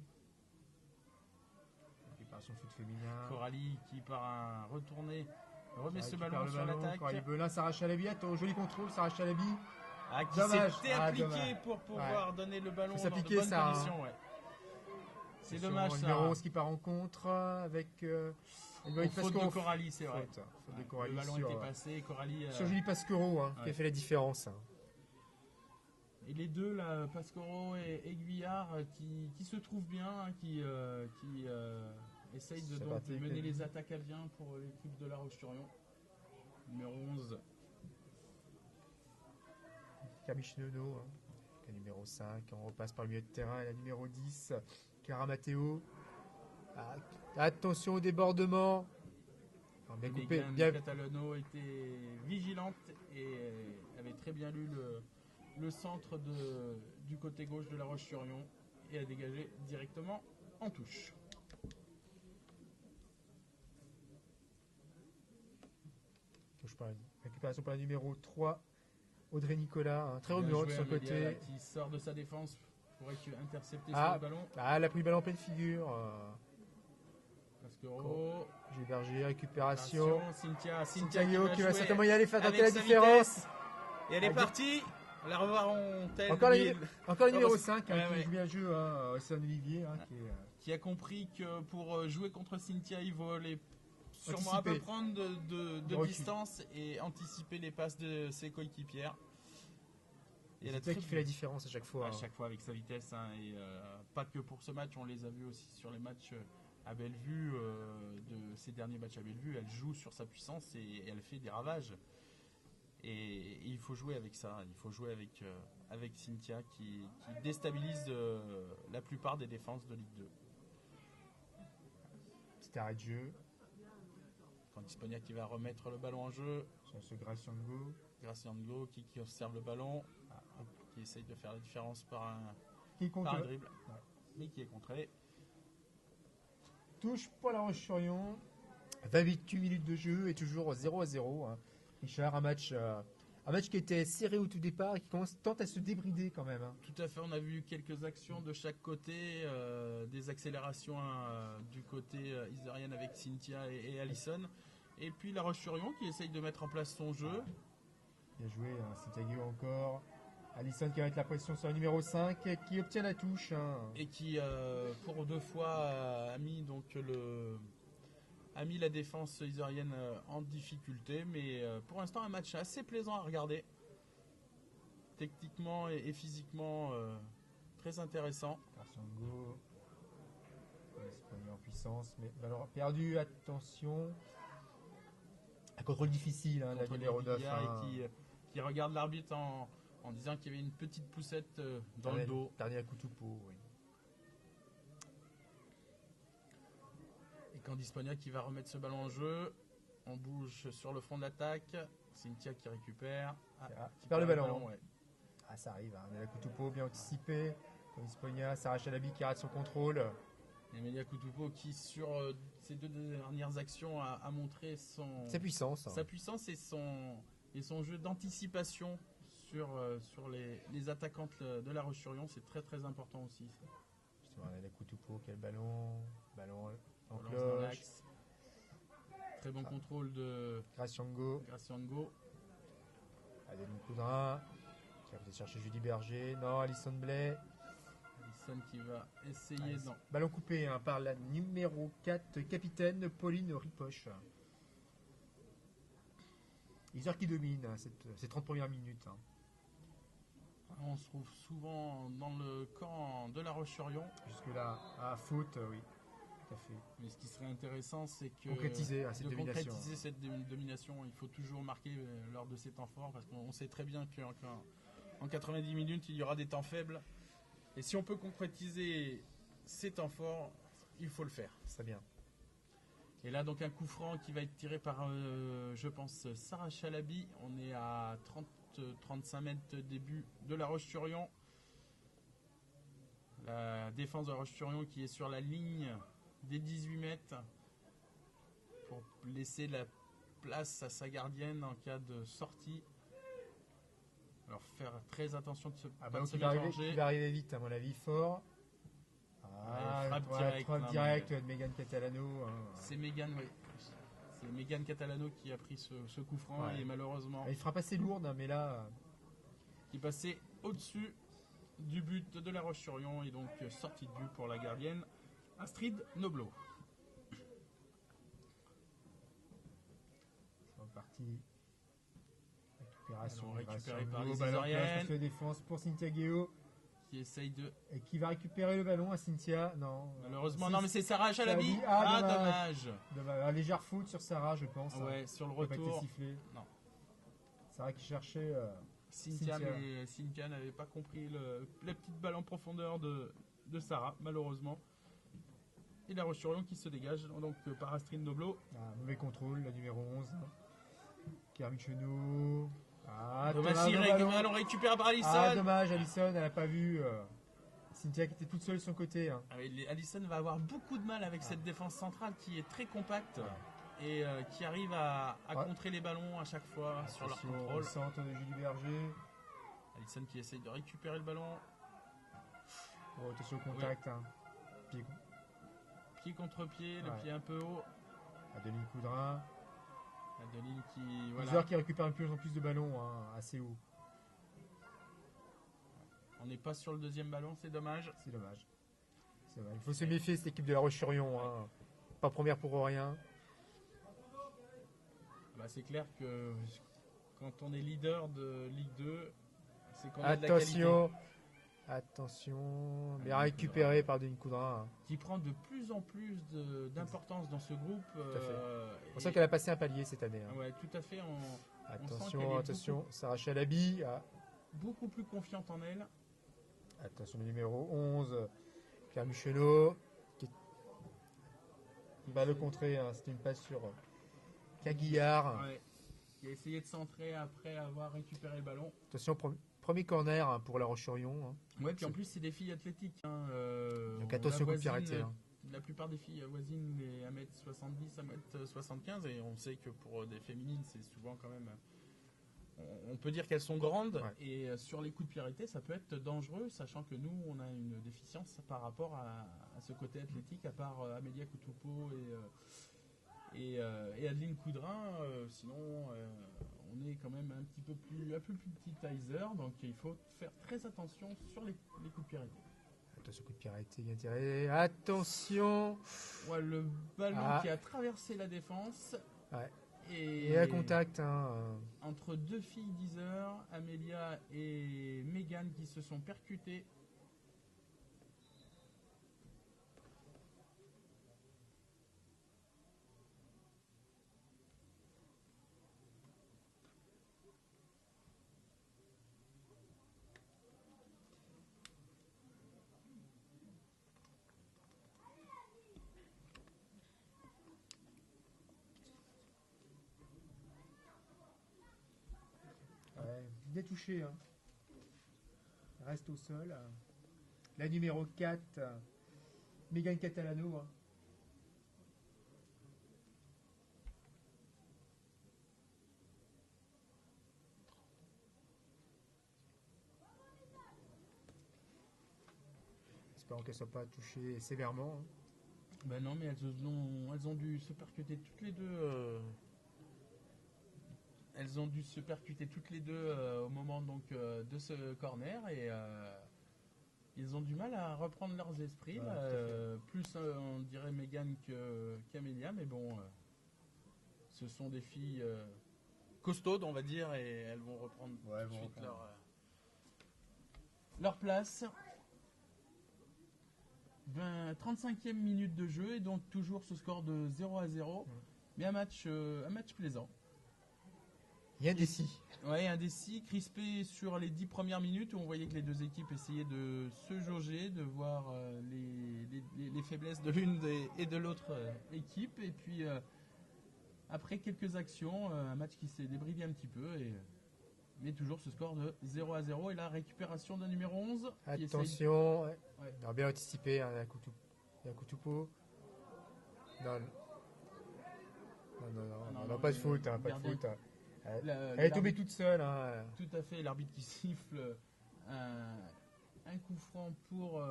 Récupération foot féminin. Coralie qui part un retourné remet ce ballon sur l'attaque. Coralie Belin, Sarah Chalabi, joli contrôle, Sarah Chalabi. Qui s'était appliqué pour pouvoir donner le ballon dans de bonnes conditions. C'est dommage ça. Numéro 11 qui part en contre avec faute de Coralie, c'est vrai. Faute de Coralie, le ballon était passé, Coralie sur Julie Pasquereau qui a fait la différence. Et les deux là, Pasquereau et Aiguillard qui se trouvent bien, qui essayent de mener les attaques à bien pour l'équipe de La Roche-sur-Yon. Numéro 11. Camille Nono, la numéro 5. On repasse par le milieu de terrain. Et la numéro 10, Cara Matteo. Attention au débordement. Bien coupé. Bien... Catalano était vigilante et avait très bien lu le centre du côté gauche de La Roche-sur-Yon et a dégagé directement en touche. Récupération pour la numéro 3, Audrey Nicolas, très remuant de son côté. Qui sort de sa défense pour intercepter sur le ballon. Elle a pris le ballon en pleine figure. Pasquero. Gilles Berger, récupération. Cynthia Guillaume qui va certainement y aller faire tenter la différence. Et elle est partie. La reverront-elle. Encore le numéro 5 qui joue bien le jeu, c'est Olivier. Qui a compris que pour jouer contre Cynthia, il faut aller sûrement un peu prendre de distance et anticiper les passes de ses coéquipières. Et c'est ça qui fait la différence à chaque fois. À chaque fois avec sa vitesse. Et pas que pour ce match, on les a vus aussi sur les matchs à Bellevue, de ces derniers matchs à Bellevue. Elle joue sur sa puissance et elle fait des ravages. Et il faut jouer avec ça. Il faut jouer avec Cynthia qui déstabilise la plupart des défenses de Ligue 2. Petit arrêt de jeu. Disponia qui va remettre le ballon en jeu. Sur ce Graciango qui observe le ballon, qui essaye de faire la différence par un dribble, mais qui est contré. Touche pour La Roche-sur-Yon. 28 minutes de jeu et toujours 0-0. Richard, un match qui était serré au tout départ et qui tente à se débrider quand même. Tout à fait, on a vu quelques actions de chaque côté, des accélérations du côté isérienne avec Cynthia et Alison. Et puis La Roche-sur-Yon qui essaye de mettre en place son jeu. Bien joué, Cynthia Guillaume encore. Alison qui va mettre la pression sur le numéro 5 qui obtient la touche. Et qui, pour 2 fois, a mis la défense isérienne en difficulté. Mais pour l'instant, un match assez plaisant à regarder. Techniquement et physiquement, très intéressant. Graciango. En puissance, mais ballon perdu, attention. Un contrôle difficile, la numéro 9. Qui regarde l'arbitre en disant qu'il y avait une petite poussette dans le dos. Dernier coup de pot, oui. Et Candisponia qui va remettre ce ballon en jeu. On bouge sur le front de l'attaque. Cynthia qui récupère. Qui perd le ballon. Ouais. Ça arrive, Amelia Kutupo bien anticipé. Candisponia, Sarah Chalabi qui rate son contrôle. Amelia Kutupo qui sur ces 2 dernières actions a montré sa puissance et son jeu d'anticipation sur les attaquantes de La Roche-sur-Yon. C'est très très important aussi. Justement, Amelia Kutupo, quel ballon en cloche. Très bon contrôle de Graciango. Adeline Coudrin qui va peut-être chercher Julie Berger. Non, Alison Blais. Qui va essayer. Ballon coupé par la numéro 4, capitaine Pauline Ripoche. Isère qui domine ces 30 premières minutes. On se trouve souvent dans le camp de La Roche-sur-Yon. Jusque-là, à faute, oui, tout à fait. Mais ce qui serait intéressant, c'est que concrétiser cette domination. Il faut toujours marquer lors de ces temps forts, parce qu'on sait très bien qu'en 90 minutes, il y aura des temps faibles. Et si on peut concrétiser ces temps forts, il faut le faire. C'est bien. Et là, donc, un coup franc qui va être tiré par, je pense, Sarah Chalabi. On est à 30-35 mètres début de La Roche-sur-Yon. La défense de La Roche-sur-Yon qui est sur la ligne des 18 mètres pour laisser la place à sa gardienne en cas de sortie. Alors faire très attention de se qui va arriver vite, à mon avis, fort. Frappe directe de Megan Catalano. C'est Megan, oui. C'est Megan Catalano qui a pris ce coup franc et malheureusement. Il frappe assez lourde, mais là. Qui passait au-dessus du but de La Roche-sur-Yon et donc sortie de but pour la gardienne Astrid Noblo. C'est reparti. Récupéré par les Isériennes. Défense pour Cynthia Guéot. Qui essaye de. Et qui va récupérer le ballon à Cynthia. Non. Malheureusement, non, mais c'est Sarah Chalabi. Dommage. Un léger faute sur Sarah, je pense. Ouais, sur le retour. Sifflé. Non. Sarah qui cherchait. Cynthia, mais Cynthia n'avait pas compris la petite balle en profondeur de Sarah, malheureusement. Et La Roche-sur-Yon qui se dégage donc par Astrid Noblo. Mauvais contrôle, la numéro 11. Kermit Chenot. Ballon récupéré par Allison. Dommage, Allison, elle n'a pas vu. Cynthia qui était toute seule de son côté. Allison va avoir beaucoup de mal avec cette défense centrale qui est très compacte et qui arrive à contrer les ballons à chaque fois sur leur contrôle. Centre de Julie Berger. Allison qui essaye de récupérer le ballon. Attention au contact. Pied contre pied, le pied un peu haut. Adeline Coudrin. Adeline qui. Voilà. Qui récupère de plus en plus de ballons, assez haut. On n'est pas sur le deuxième ballon, c'est dommage. C'est dommage. Il faut se méfier cette équipe de La Roche-sur-Yon. Pas première pour rien. C'est clair que quand on est leader de Ligue 2, c'est qu'on a de la qualité. Attention, bien récupéré par Adeline Coudrin. Qui prend de plus en plus d'importance dans ce groupe. C'est pour ça qu'elle a passé un palier cette année. Ouais, tout à fait. Attention, Sarah Chalabi. Beaucoup plus confiante en elle. Attention, le numéro 11, Claire Muchenot. Qui va le contrer. C'était une passe sur Caguillard. Qui a essayé de centrer après avoir récupéré le ballon. Attention, premier corner pour La Roche-sur-Yon. Ouais, puis en plus, c'est des filles athlétiques. Donc attention au coup de pied arrêté. La plupart des filles avoisinent les 1m70, 1m75. Et on sait que pour des féminines, c'est souvent quand même. On peut dire qu'elles sont grandes. Et sur les coups de pied arrêtés, ça peut être dangereux, sachant que nous, on a une déficience par rapport à ce côté athlétique, à part Amélia Koutupo et Adeline Coudrin. Sinon, on est quand même un peu plus petit Tizer, donc il faut faire très attention sur les coups de pied arrêtés. Attention, coup de pied arrêté, bien tiré. Attention. Le ballon qui a traversé la défense. Et un contact. Entre deux filles d'Iser, Amélia et Megan qui se sont percutées. Bien touché. Reste au sol. La numéro 4, Megan Catalano. Espérons qu'elle ne soit pas touchée sévèrement. Non, mais elles ont dû se percuter toutes les deux. Elles ont dû se percuter toutes les deux au moment de ce corner et ils ont du mal à reprendre leurs esprits. Plus on dirait Megan qu'Amélia, mais bon, ce sont des filles costaudes, on va dire, et elles vont reprendre tout de suite leur place. 35e minute de jeu et donc toujours ce score de 0-0, mais un match plaisant. Il y a un décis. Ouais, un décis crispé sur les 10 premières minutes où on voyait que les deux équipes essayaient de se jauger, de voir les faiblesses de l'une et de l'autre équipe. Et puis après quelques actions, un match qui s'est débridé un petit peu. Mais toujours ce score de 0-0 et la récupération d'un numéro 11. Attention, Alors, bien anticipé, un Koutupo. Non, pas de faute, pas de faute. Elle est tombée toute seule. Tout à fait, l'arbitre qui siffle un coup franc pour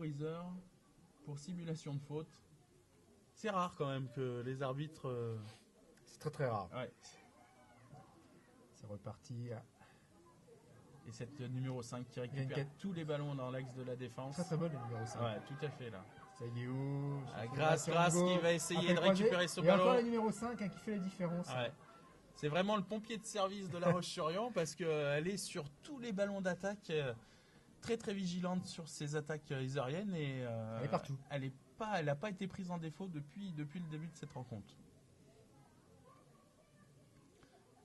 Iser, pour simulation de faute. C'est rare quand même que les arbitres... C'est très très rare. Ouais. C'est reparti. Et cette numéro 5 qui récupère tous les ballons dans l'axe de la défense. Très très bonne le numéro 5. Ouais, tout à fait là. Sayeo. Grasse qui va essayer de récupérer ce ballon. Et encore le numéro 5 qui fait la différence. Ouais. C'est vraiment le pompier de service de La Roche-sur-Yon parce qu'elle est sur tous les ballons d'attaque, très très vigilante sur ses attaques isériennes et elle est partout. Elle n'a pas été prise en défaut depuis le début de cette rencontre.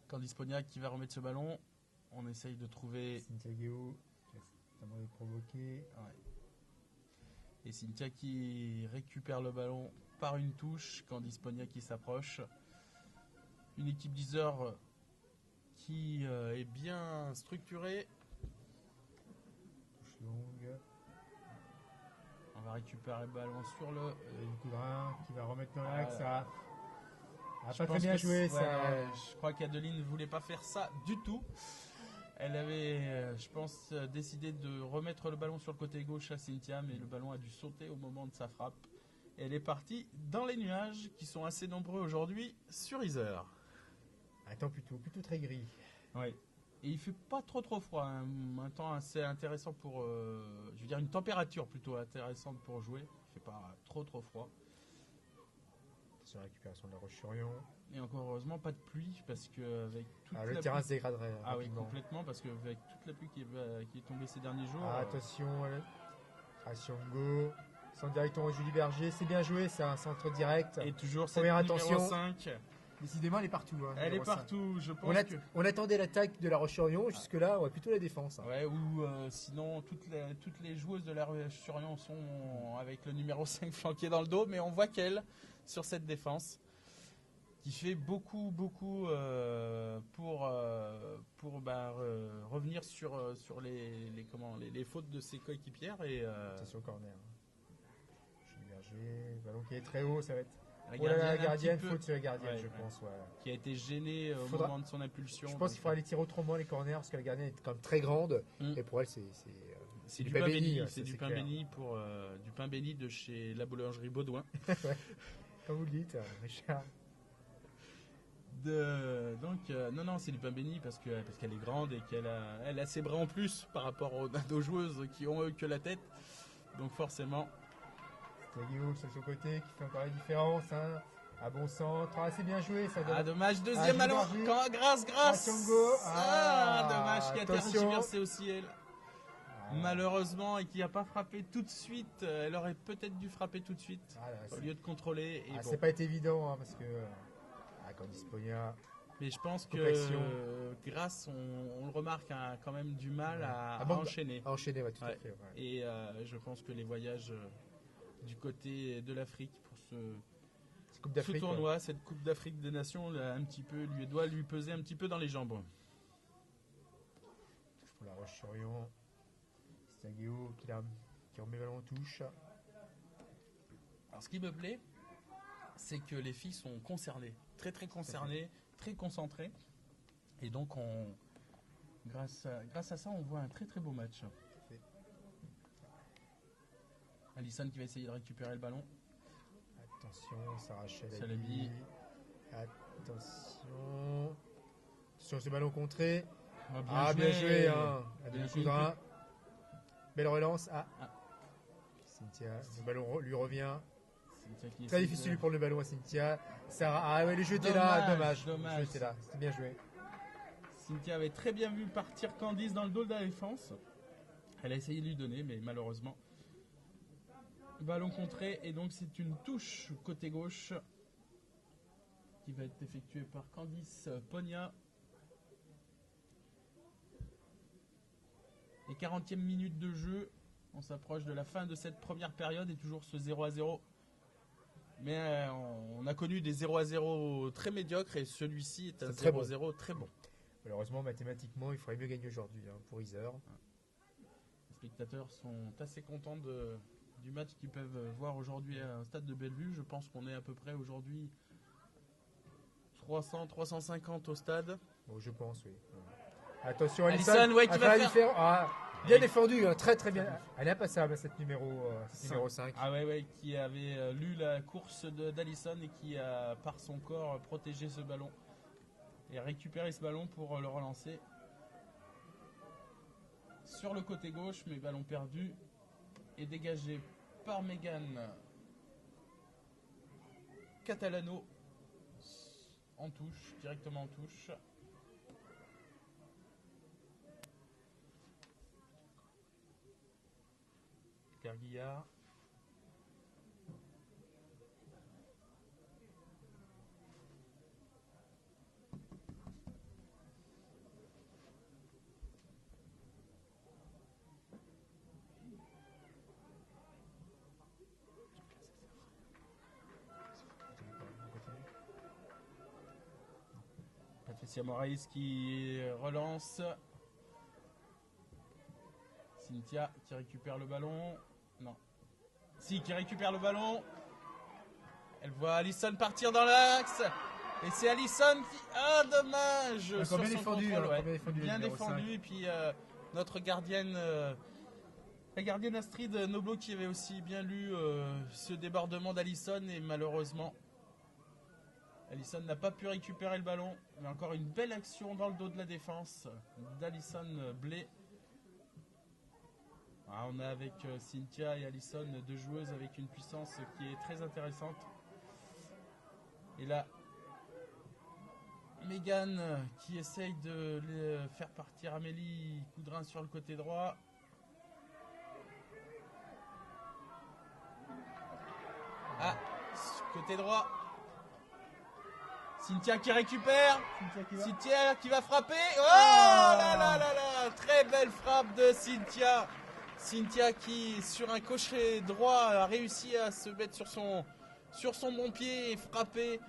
Candice Pognac qui va remettre ce ballon, on essaye de trouver. Cynthia Guéot qui a provoqué. Et Cynthia qui récupère le ballon par une touche. Candice Pogna qui s'approche. Une équipe d'Yzeure qui est bien structurée. Touche longue. On va récupérer le ballon sur le... Une Coudrin qui va remettre dans l'axe. Ça a Je pas très pense bien que joué. c'est- Ça. ouais, je crois qu'Adeline ne voulait pas faire ça du tout. Elle avait, je pense, décidé de remettre le ballon sur le côté gauche à Cynthia, mais le ballon a dû sauter au moment de sa frappe. Et elle est partie dans les nuages, qui sont assez nombreux aujourd'hui sur Yzeure. Un temps plutôt très gris. Ouais. Et il fait pas trop froid, hein. Un temps assez intéressant pour, je veux dire une température plutôt intéressante pour jouer. Il fait pas trop froid. Sur la récupération de la Roche-sur-Yon. Et encore heureusement pas de pluie parce que avec toute Le la terrain pluie... se dégraderait. Ah oui, rapidement. complètement, parce qu'avec toute la pluie qui est tombée ces derniers jours... Attention, Siongo. Centre directement Julie Berger. C'est bien joué, c'est un centre direct. Et toujours cette Première numéro attention. 5. Décidément, elle est partout. Hein, Elle est numéro 5. partout, je pense que... On attendait l'attaque de la Roche-sur-Yon. Jusque-là, on va plutôt la défense. Hein. Ouais, ou sinon, toutes les joueuses de la Roche-sur-Yon sont avec le numéro 5 flanqué dans le dos, mais on voit qu'elle, sur cette défense, qui fait beaucoup pour revenir sur les fautes de ses coéquipières. Et, Attention, corner. Julie Berger, ballon qui est très haut, ça va être... la gardienne, un petit peu, faute sur la gardienne, ouais, je pense. Ouais. qui a été gênée au moment de son impulsion. Je pense qu'il faudra les tirer autrement, les corners, parce que la gardienne est quand même très grande. Et pour elle, c'est du pain béni. C'est du pain clair. béni du pain béni de chez la boulangerie Baudouin. Comme vous le dites, Richard. Non, c'est du pain béni parce qu'elle est grande et elle a ses bras en plus par rapport à nos joueuses qui ont que la tête. Donc forcément. Stagio sur son côté qui fait encore la différence. Hein. À bon centre. C'est bien joué. Ça donne... Dommage. Deuxième ballon. Grâce. Siongo. Dommage qui a tergiversé aussi elle. Malheureusement, et qui n'a pas frappé tout de suite. Elle aurait peut-être dû frapper tout de suite au lieu de contrôler. Et c'est pas été évident hein, parce que Candice Pogna. Mais je pense que Grasse, on le remarque, a quand même du mal à enchaîner. À enchaîner, ouais, tout à fait. Ouais. Et je pense que les voyages du côté de l'Afrique pour ce tournoi, cette Coupe d'Afrique des Nations, doit lui peser un petit peu dans les jambes. Touche pour la Roche-sur-Yon. Stagio qui remet le ballon en touche. Alors ce qui me plaît, c'est que les filles sont concernées, très concernées, très concentrées. Et donc, grâce à ça, on voit un très beau match. Alison qui va essayer de récupérer le ballon. Attention, Sarah Chalabi. Attention, ce ballon contré. Bien joué. Bien Coudrin. Belle relance. Cynthia, le ballon lui revient. Très difficile de prendre le ballon à Cynthia. Sarah, elle est jetée là. Dommage. Jetée là. C'était bien joué. Cynthia avait très bien vu partir Candice dans le dos de la défense. Elle a essayé de lui donner, mais malheureusement. Ballon contré, et donc c'est une touche côté gauche qui va être effectuée par Candice Pogna. Et 40e minute de jeu. On s'approche de la fin de cette première période et toujours ce 0-0. Mais on a connu des 0-0 très médiocres et celui-ci est un 0-0 très bon. Malheureusement, mathématiquement, il faudrait mieux gagner aujourd'hui pour Yzeure. Les spectateurs sont assez contents du match qu'ils peuvent voir aujourd'hui au stade de Bellevue. Je pense qu'on est à peu près aujourd'hui 300-350 au stade. Bon, je pense, oui. Attention, Alison qui va faire... bien défendu, très bien. Elle est impassable, cette numéro 5. Qui avait lu la course d'Alison et qui a, par son corps, protégé ce ballon. Et récupéré ce ballon pour le relancer. Sur le côté gauche, mais ballon perdu. Et dégagé par Megan Catalano. En touche, directement en touche. Claire Guillard. Moraes qui relance. Cynthia qui récupère le ballon. Non. Si, qui récupère le ballon. Elle voit Allison partir dans l'axe. Et c'est Allison qui... Ah, dommage. Bien défendu. Bien défendu. Et puis notre gardienne... la gardienne Astrid Noblo qui avait aussi bien lu ce débordement d'Allison. Et malheureusement, Allison n'a pas pu récupérer le ballon. Mais encore une belle action dans le dos de la défense d'Allison Blé. Ah, on a avec Cynthia et Allison deux joueuses avec une puissance qui est très intéressante. Et là, Megan qui essaye de faire partir Amélie Coudrin sur le côté droit. Ah, côté droit. Cynthia qui récupère. Cynthia qui va frapper. Oh là là là là. Très belle frappe de Cynthia. Cynthia qui, sur un crochet droit, a réussi à se mettre sur son bon pied et frapper.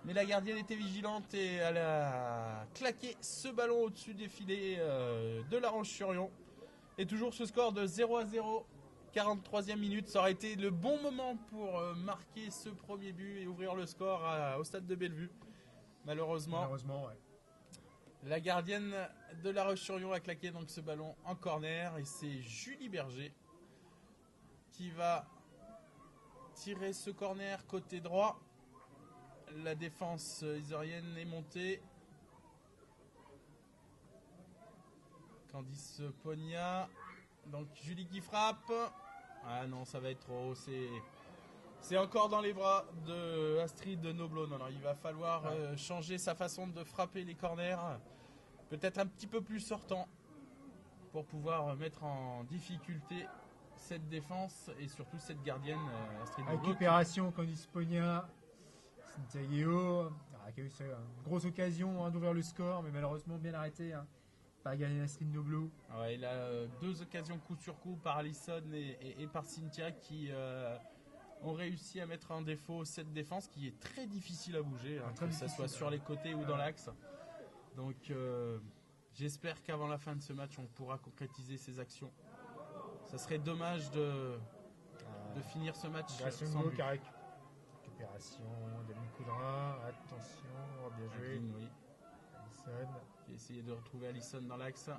Mais la gardienne était vigilante et elle a claqué ce ballon au-dessus des filets de La Roche-sur-Yon. Et toujours ce score de 0-0, 43e minute. Ça aurait été le bon moment pour marquer ce premier but et ouvrir le score au stade de Bellevue. Malheureusement, ouais. La gardienne de La Roche-sur-Yon a claqué donc ce ballon en corner. Et c'est Julie Berger qui va tirer ce corner côté droit. La défense isorienne est montée. Candice Pogna. Donc Julie qui frappe. Ah non, ça va être trop. C'est encore dans les bras de Astrid Noblo. Non, il va falloir changer sa façon de frapper les corners. Peut-être un petit peu plus sortant pour pouvoir mettre en difficulté cette défense et surtout cette gardienne Astrid Noblo. Récupération Candice Pogna. Cynthia Guéot qui a eu une grosse occasion d'ouvrir le score, mais malheureusement bien arrêté par gardienne Astrid Noblo. Ouais, il a deux occasions coup sur coup par Allison et par Cynthia qui ont réussi à mettre en défaut cette défense qui est très difficile à bouger, que ce soit sur les côtés ou dans l'axe. Donc j'espère qu'avant la fin de ce match on pourra concrétiser ces actions. Ça serait dommage de finir ce match sans but. Récupération d'Amélie Coudrin, attention, bien joué. Oui. Allison qui a essayé de retrouver Allison dans l'axe.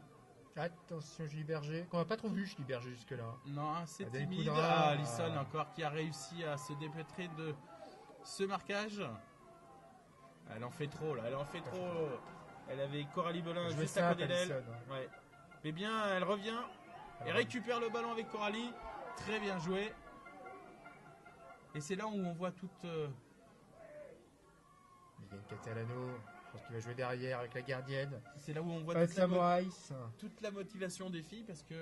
Attention Julie Berger, qu'on n'a pas trop vu Julie Berger jusque là. Non, c'est timide. Allison encore qui a réussi à se dépêtrer de ce marquage. Elle en fait trop là, Elle avait Coralie Belin juste à côté d'elle. Ouais. Mais bien, elle revient et récupère le ballon avec Coralie. Très bien joué. Et c'est là où on voit toute... Miguel Catalano, je pense qu'il va jouer derrière avec la gardienne. C'est là où on voit toute la motivation des filles parce que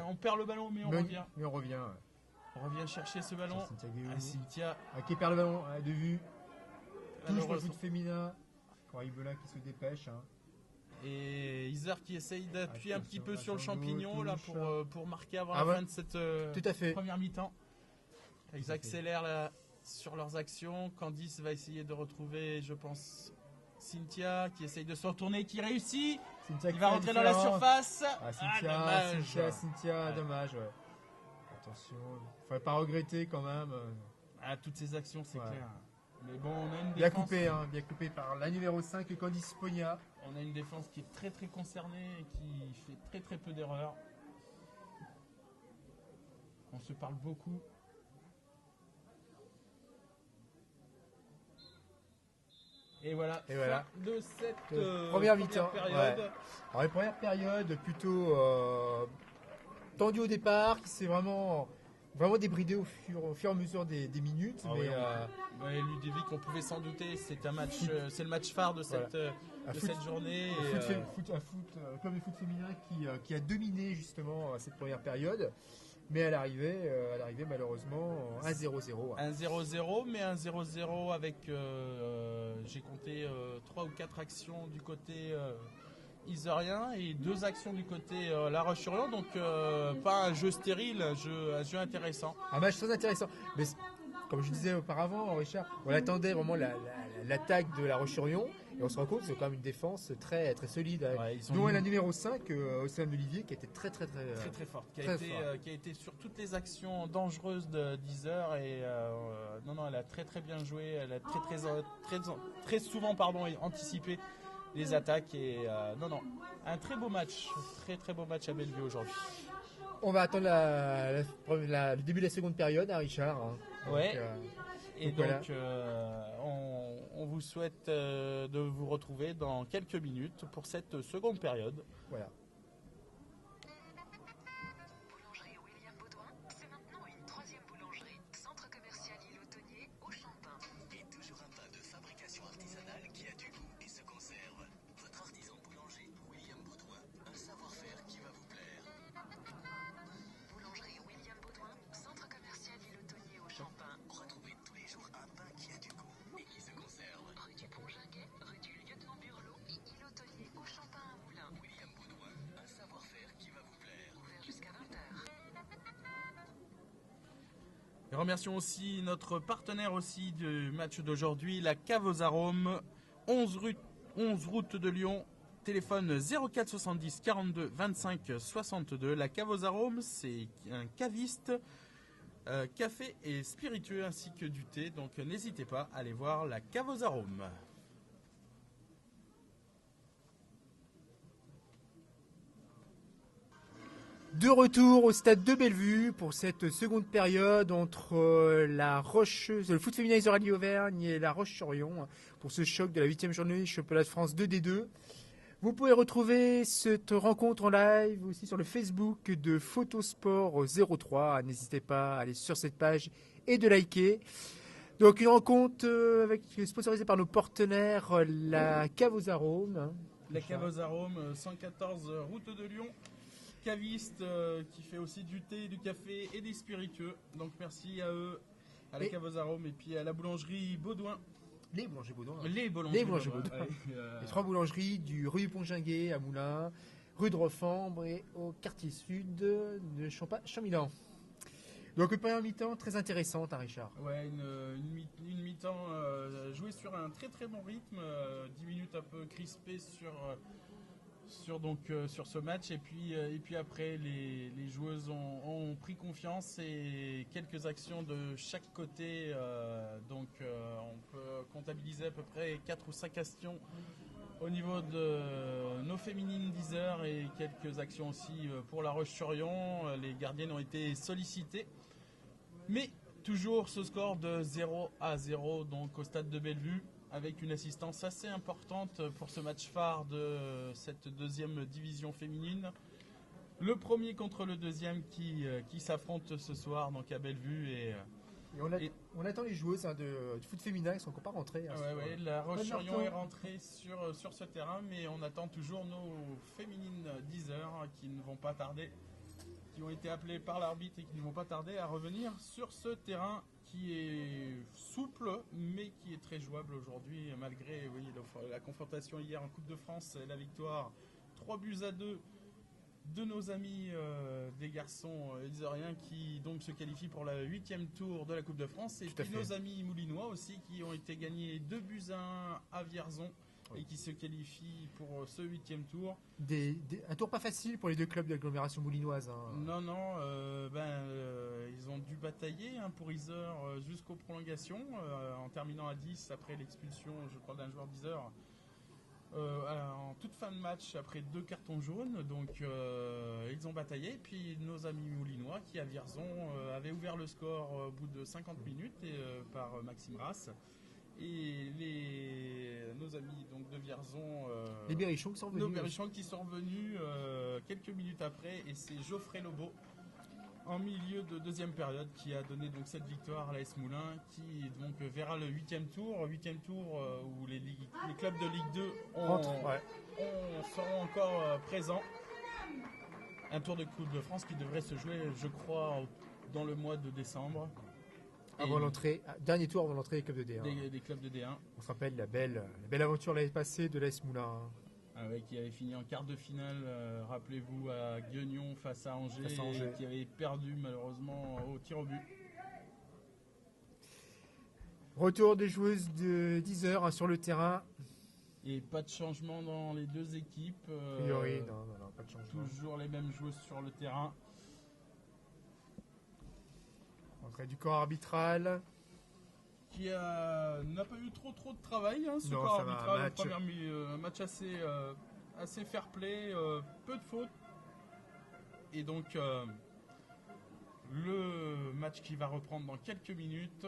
on perd le ballon mais on revient. Mais on revient. On revient chercher ce ballon. Cynthia qui perd le ballon de vue. Touche le foot féminin. Coralie Belin qui se dépêche. Et Isard qui essaye d'appuyer un petit peu sur le champignon là pour marquer avant la fin de cette première mi-temps. Ils accélèrent là, sur leurs actions. Candice va essayer de retrouver, je pense, Cynthia qui essaye de se retourner, qui réussit. Cynthia qui va rentrer dans la surface. Cynthia, dommage. Ouais. Attention, il ne faudrait pas regretter quand même. Toutes ces actions, c'est clair. Mais bon, on a une défense bien coupé par la numéro 5, Candice Pogna. On a une défense qui est très très concernée et qui fait très très peu d'erreurs. On se parle beaucoup. Et voilà. De cette première mi-temps. Période. Ouais. Alors, une première période plutôt tendue au départ, qui s'est vraiment débridée au fur et à mesure des minutes. Ludovic, on pouvait s'en douter. C'est le match phare de cette journée. Un club de foot féminin qui a dominé justement cette première période. Mais à l'arrivée, malheureusement, 1-0-0. 1-0-0, mais 1-0-0 avec, j'ai compté 3 ou 4 actions du côté isorien et 2 actions du côté La Roche-sur-Yon. Donc, pas un jeu stérile, un jeu intéressant. Un match très intéressant. Mais comme je disais auparavant, Richard, on attendait vraiment l'attaque de La Roche-sur-Yon. Et on se rend compte que c'est quand même une défense très, très solide. Ouais, Dont la numéro 5, Océane Olivier, qui était très forte. Qui a été sur toutes les actions dangereuses de 10 heures. Et non, elle a très bien joué. Elle a très souvent anticipé les attaques. Et un très beau match. Très beau match à Bellevue aujourd'hui. On va attendre le début de la seconde période, hein, Richard. Hein. Ouais. Donc voilà. On vous souhaite de vous retrouver dans quelques minutes pour cette seconde période. Voilà. Boulangerie William Baudouin, c'est maintenant une troisième boulangerie. Centre commercial Île-aux-Toniers au Champin. Et toujours un pain de fabrication artisanale qui a du goût et se conserve. Votre artisan boulanger William Baudouin, un savoir-faire qui va vous plaire. Boulangerie William Baudouin, centre commercial Île-aux-Toniers au Champin. Retrouvez tous les jours un pain qui a du goût et qui se conserve. Rue du Pont-Ginguet, rue du Lieutenant Burlot et Île-aux-Toniers au Champin à Moulins. William Baudouin, un savoir-faire qui va vous plaire. Ouvert jusqu'à 20h. Et remercions aussi notre partenaire aussi du match d'aujourd'hui, la Cave aux Arômes, 11 route de Lyon, téléphone 04 70 42 25 62. La Cave aux Arômes, c'est un caviste, café et spiritueux ainsi que du thé, donc n'hésitez pas à aller voir la Cave aux Arômes. De retour au stade de Bellevue pour cette seconde période entre le foot féminin Israël Auvergne et la Roche-sur-Yon pour ce choc de la 8e journée du championnat de France 2D2. Vous pouvez retrouver cette rencontre en live aussi sur le Facebook de Photosport 03. N'hésitez pas à aller sur cette page et de liker. Donc une rencontre sponsorisée par nos partenaires, la Cave aux Arômes. La Cave aux Arômes, 114 route de Lyon. Caviste qui fait aussi du thé, du café et des spiritueux. Donc merci à eux, à la Cave aux Arômes et puis à la boulangerie Baudouin. Les boulangeries Baudouin. Les boulangeries Baudouin. Les 3 boulangeries du rue du Pont-Ginguet à Moulins, rue de Refambre et au quartier sud de Champmilan. Donc une première mi-temps très intéressante, hein, Richard. Ouais, une mi-temps jouée sur un très bon rythme, 10 minutes un peu crispées sur ce match, et puis après les joueuses ont pris confiance et quelques actions de chaque côté, on peut comptabiliser à peu près 4 ou 5 actions au niveau de nos féminines 10 heures et quelques actions aussi pour la Roche-sur-Yon. Les gardiennes ont été sollicitées, mais toujours ce score de 0-0 donc au stade de Bellevue, avec une assistance assez importante pour ce match phare de cette deuxième division féminine. Le premier contre le deuxième qui s'affrontent ce soir donc à Bellevue. Et on attend les joueuses de foot féminin, elles ne sont encore pas rentrées. Hein, la Roche-sur-Yon est rentrée sur ce terrain, mais on attend toujours nos féminines 10 heures qui ne vont pas tarder, qui ont été appelées par l'arbitre et qui ne vont pas tarder à revenir sur ce terrain qui est souple mais qui est très jouable aujourd'hui, malgré la confrontation hier en Coupe de France et la victoire 3-2 de nos amis des garçons isériens qui donc se qualifient pour le 8e tour de la Coupe de France, et puis nos amis moulinois aussi qui ont été gagnés 2-1 à Vierzon. Oui. Et qui se qualifient pour ce 8e tour. Un tour pas facile pour les deux clubs d'agglomération moulinoise. Hein. Non, ils ont dû batailler pour Yzeure jusqu'aux prolongations, en terminant à 10 après l'expulsion, je crois, d'un joueur d'Yzeure. En toute fin de match, après 2 cartons jaunes, donc ils ont bataillé. Et puis nos amis moulinois qui à Vierzon avaient ouvert le score au bout de 50 minutes par Maxime Rasse. Et nos amis donc de Vierzon, les Berrichons qui sont revenus. Nos Berrichons qui sont revenus quelques minutes après, et c'est Geoffrey Lobo en milieu de deuxième période qui a donné donc cette victoire à l'AS Moulins, qui donc verra le 8e tour où les clubs de Ligue 2 seront encore présents. Un tour de Coupe de France qui devrait se jouer, je crois, dans le mois de décembre. Avant l'entrée, dernier tour avant l'entrée des clubs de D1. Des clubs de D1. On se rappelle la belle aventure l'année passée de l'AS Moulins. Qui avait fini en quart de finale, rappelez-vous, à Guignon face à Angers, et qui avait perdu malheureusement au tir au but. Retour des joueuses de 10 heures sur le terrain. Et pas de changement dans les deux équipes. A priori, non, pas de changement. Toujours les mêmes joueuses sur le terrain. Entrée du corps arbitral. Qui n'a pas eu trop de travail, hein, ce Non, corps ça va, arbitral. match. Match assez fair play, peu de fautes. Et donc, le match qui va reprendre dans quelques minutes.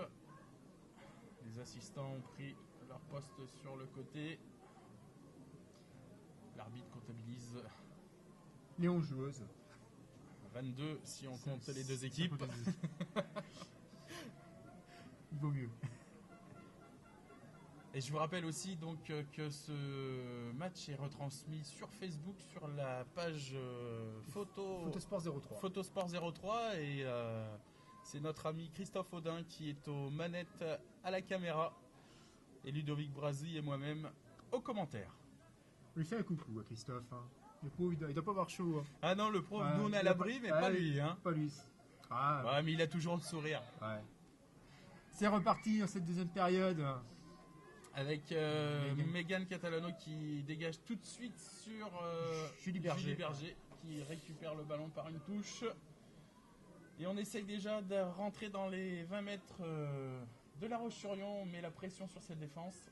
Les assistants ont pris leur poste sur le côté. L'arbitre comptabilise Les 11 joueuses. 22 si on compte les deux équipes. Il vaut mieux. Et je vous rappelle aussi donc que ce match est retransmis sur Facebook sur la page Photosport 03. Photosport 03 et c'est notre ami Christophe Audin qui est aux manettes à la caméra et Ludovic Brasi et moi-même aux commentaires. On lui fait un coucou à Christophe. Hein. Le pauvre, il doit pas avoir chaud. Hein. Ah non, le pro, Ouais, nous on est à l'abri, mais pas lui. Hein. Pas lui. Ah, Ouais, mais il a toujours le sourire. ouais. C'est reparti dans cette deuxième période. Avec Megan Catalano qui dégage tout de suite sur Julie Berger. Qui récupère le ballon par une touche. Et on essaye déjà de rentrer dans les 20 mètres de La Roche-sur-Yon. On met la pression sur cette défense.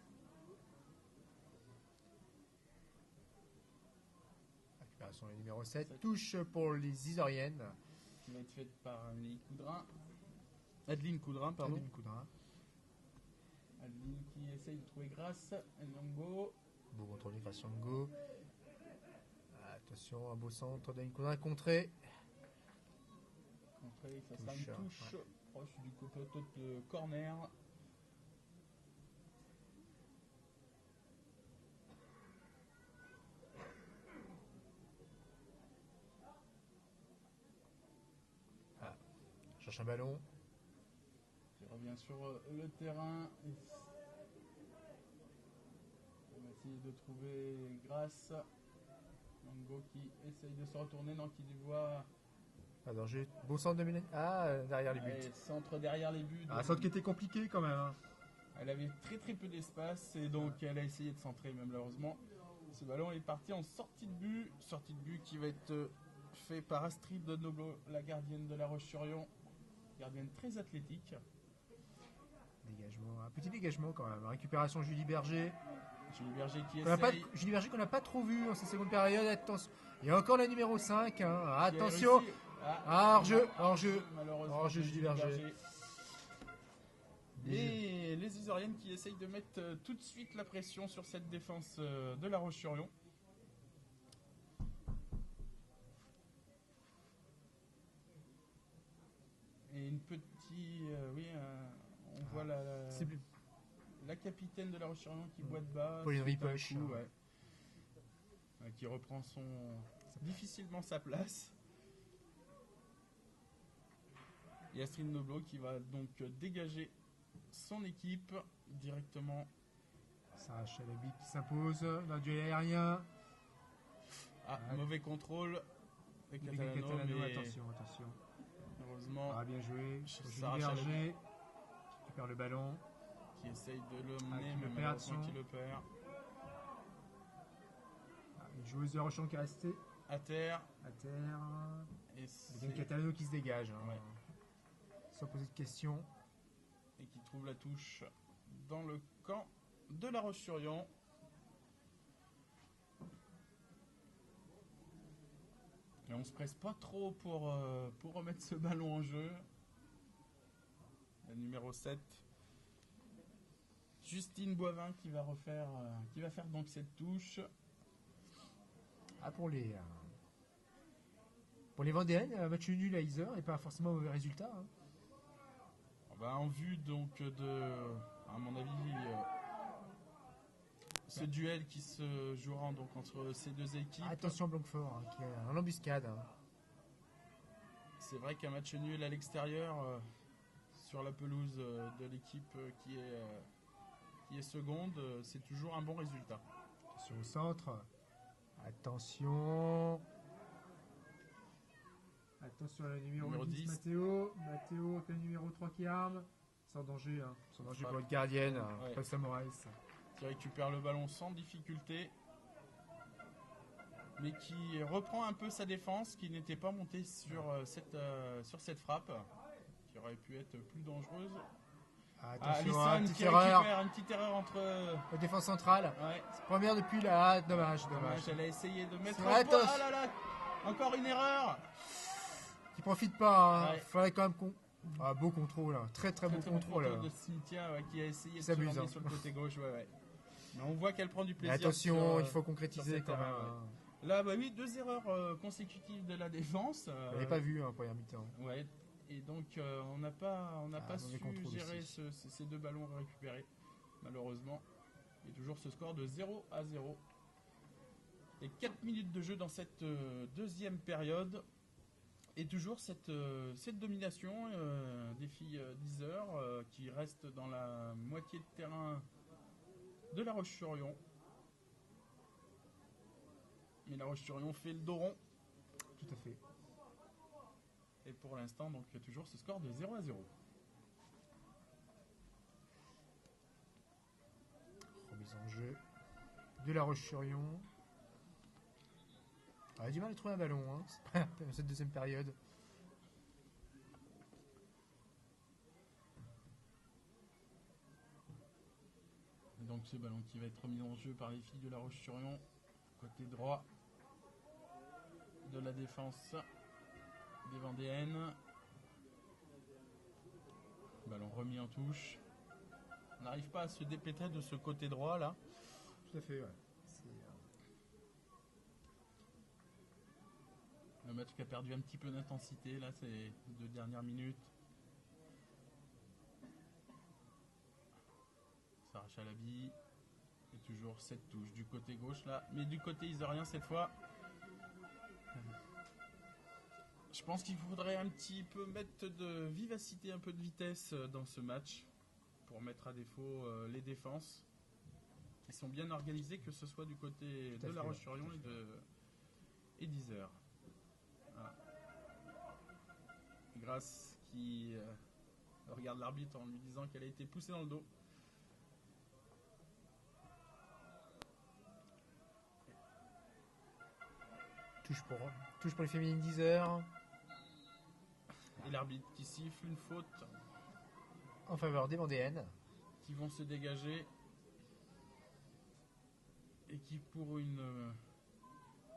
Récupération le numéro 7. Touche pour les Isoriennes. Qui va être faite par Adeline Coudrin. Pardon. Adeline Coudrin. Adeline qui essaye de trouver Grace. Nyongo. Beau contrôle de Grace Nyongo. Attention, un beau centre d'Adeline Coudrin contré. Contré, ça sera une touche. Ouais. Proche du côté de corner. Cherche un ballon. Qui revient sur le terrain. On va essayer de trouver Grace. Nyongo qui essaye de se retourner, non, qui voit. Pas danger. Beau centre de Mélanie. Derrière les buts. Ouais, centre derrière les buts. Centre qui était compliqué quand même. Hein. Elle avait très peu d'espace et donc elle a essayé de centrer, mais malheureusement ce ballon est parti en sortie de but. Sortie de but qui va être fait par Astrid Noblo, la gardienne de La Roche-sur-Yon. Gardienne très athlétique. Dégagement, un petit dégagement quand même. Récupération Julie Berger. Julie Berger qui essaye. Julie Berger qu'on n'a pas trop vu en cette seconde période. Attention. Il y a encore la numéro 5. Hein. Attention. Hors-jeu. Malheureusement. Hors-jeu Julie Berger. Et les Isoriennes qui essayent de mettre tout de suite la pression sur cette défense de La Roche-sur-Yon. Et une petite... on voit la capitaine de La Roche-sur-Yon qui boite bas. Pauline Ripoche. Qui reprend difficilement sa place. Et Astrid Noblo qui va donc dégager son équipe directement. Sarah Chalabi qui s'impose dans le duel aérien. Mauvais contrôle de Catalano, mais attention. heureusement, Bien joué. Sarah Julie Berger Chalabi qui récupère le ballon. qui essaye de le mener, qui mais le malheureusement perd. qui le perd. Une joueuse de Rochon qui est restée À terre. Et c'est Catalano qui se dégage. Hein. Ouais. Sans poser de questions. Et qui trouve la touche dans le camp de La Roche-sur-Yon. Et on se presse pas trop pour remettre ce ballon en jeu. La numéro 7. Justine Boivin qui va faire donc cette touche. Pour les Vendéennes, un match nul à Iser et pas forcément un mauvais résultat. Hein. En vue donc à mon avis, ce duel qui se jouera donc entre ces deux équipes. Attention Blanquefort, hein, qui est en embuscade. Hein. C'est vrai qu'un match nul à l'extérieur sur la pelouse de l'équipe qui est seconde, c'est toujours un bon résultat. Attention au centre. Attention à la numéro 10, Mathéo avec le numéro 3 qui arme. Sans danger, pour être gardienne, face à Moraes. qui récupère le ballon sans difficulté, mais qui reprend un peu sa défense, qui n'était pas montée sur cette frappe, qui aurait pu être plus dangereuse. Attention, Alisson qui récupère une petite erreur entre la défense centrale. Ouais. Première depuis là. Ah, dommage. Elle a essayé de mettre un poids. Ah là là, encore une erreur. Qui profite pas. Hein. Ouais. Faudrait quand même beau contrôle. Hein. Très beau contrôle. De Cynthia qui a essayé de se s'amuse, rendre hein. sur le côté gauche. Ouais. Mais on voit qu'elle prend du plaisir. Mais attention, sur, il faut concrétiser quand même. Ouais. Là, bah oui, 2 erreurs consécutives de la défense. Je l'avais pas vu en première mi-temps. Ouais. Et donc, on n'a pas su gérer ces 2 ballons récupérés, malheureusement. Il y a toujours ce score de 0-0. Et 4 minutes de jeu dans cette deuxième période. Et toujours cette domination des filles d'Yzeure qui restent dans la moitié de terrain de La Roche-sur-Yon. Mais La Roche-sur-Yon fait le dos rond. Tout à fait. Et pour l'instant, donc, il y a toujours ce score de 0-0. Remise en jeu de La Roche-sur-Yon. On a du mal à trouver un ballon dans cette deuxième période. Et donc ce ballon qui va être remis en jeu par les filles de La Roche-sur-Yon. Côté droit de la défense des Vendéennes. Ballon remis en touche. On n'arrive pas à se dépêtrer de ce côté droit là. Tout à fait, ouais. Le match qui a perdu un petit peu d'intensité là, ces 2 dernières minutes. S'arrache à la bille. Et toujours cette touche du côté gauche là. Mais du côté iséurien cette fois. Je pense qu'il faudrait un petit peu mettre de vivacité, un peu de vitesse dans ce match. Pour mettre à défaut les défenses. Qui sont bien organisées, que ce soit du côté de La Roche-sur-Yon et d'Yzeure. Voilà. Grasse qui regarde l'arbitre en lui disant qu'elle a été poussée dans le dos. Touche pour les féminines d'Yzeure. Et l'arbitre qui siffle une faute. En faveur des Vendéennes. Qui vont se dégager. Et qui pour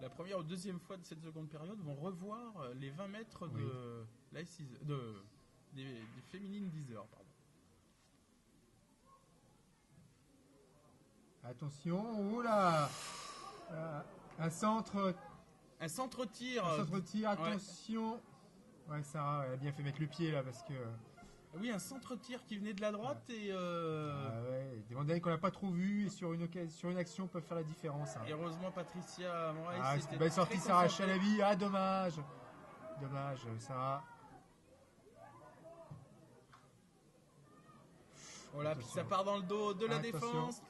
la première ou deuxième fois de cette seconde période vont revoir les 20 mètres des féminines d'Yzeure. Attention, oula, un centre tir, attention. Ouais, Sarah, elle a bien fait mettre le pied là parce que. Oui, un centre-tir qui venait de la droite et. Des Vendéennes qu'on n'a pas trop vu et sur une action peuvent faire la différence. Hein. Et heureusement, Patricia Moraes. C'est une belle sortie, Sarah Chalabi. Ah, dommage, Sarah. Voilà, puis ça part dans le dos de la défense.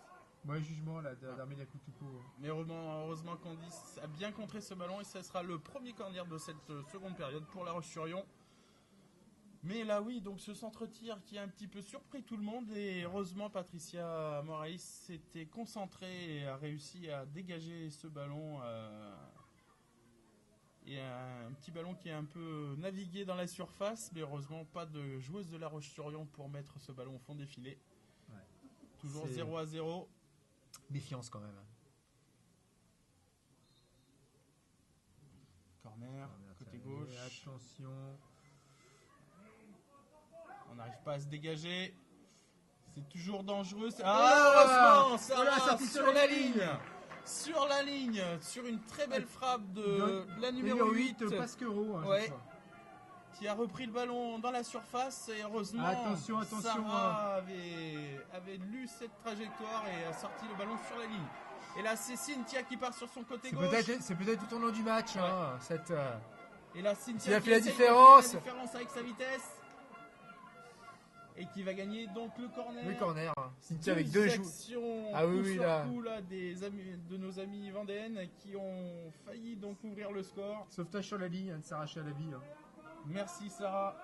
Bon jugement là d'Arménia Koutouko. Mais heureusement Candice a bien contré ce ballon et ce sera le premier corner de cette seconde période pour La Roche-sur-Yon. Mais là oui, donc ce centre-tir qui a un petit peu surpris tout le monde et heureusement Patricia Moraes s'était concentrée et a réussi à dégager ce ballon. Et un petit ballon qui a un peu navigué dans la surface, mais heureusement pas de joueuse de La Roche-sur-Yon pour mettre ce ballon au fond des filets. Ouais. Toujours 0-0. Méfiance quand même. Corner, côté gauche. Attention. On n'arrive pas à se dégager. C'est toujours dangereux. Heureusement, ça va sur la ligne. Sur la ligne, sur une très belle frappe de la numéro 8. Pasquero. Qui a repris le ballon dans la surface et heureusement attention. Sarah avait lu cette trajectoire et a sorti le ballon sur la ligne. Et là c'est Cynthia qui part sur son côté gauche. C'est peut-être tout au long du match. Ouais. Et là Cynthia qui a fait la différence avec sa vitesse. Et qui va gagner donc le corner. Le corner. Cynthia avec 2 joueurs. Ah oui, là de nos amis vendéennes qui ont failli donc ouvrir le score. Sauvetage sur la ligne de Sarah Chalabi. Merci Sarah.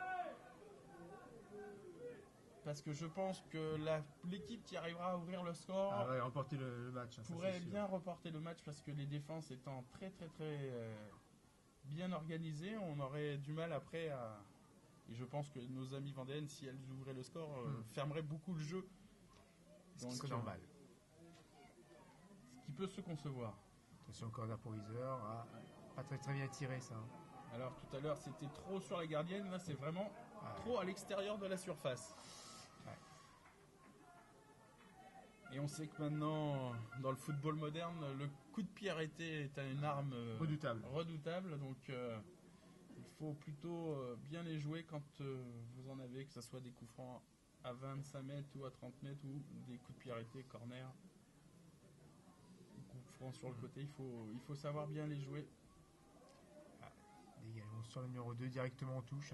parce que je pense que l'équipe qui arrivera à ouvrir le score remporter le match. Pourrait bien reporter le match parce que les défenses étant très bien organisées, on aurait du mal après à... Et je pense que nos amis vendéennes, si elles ouvraient le score, fermeraient beaucoup le jeu. Donc c'est normal. Ce qui peut se concevoir. Attention, corner pour Iser. Pas très bien tiré ça. Alors tout à l'heure c'était trop sur la gardienne, là c'est vraiment trop à l'extérieur de la surface. Et on sait que maintenant, dans le football moderne, le coup de pied arrêté est une arme redoutable. Donc, il faut plutôt bien les jouer quand vous en avez, que ce soit des coups francs à 25 mètres ou à 30 mètres ou des coups de pied arrêtés, corner. Des coups francs sur le côté, il faut savoir bien les jouer. Également sur le numéro 2 directement en touche.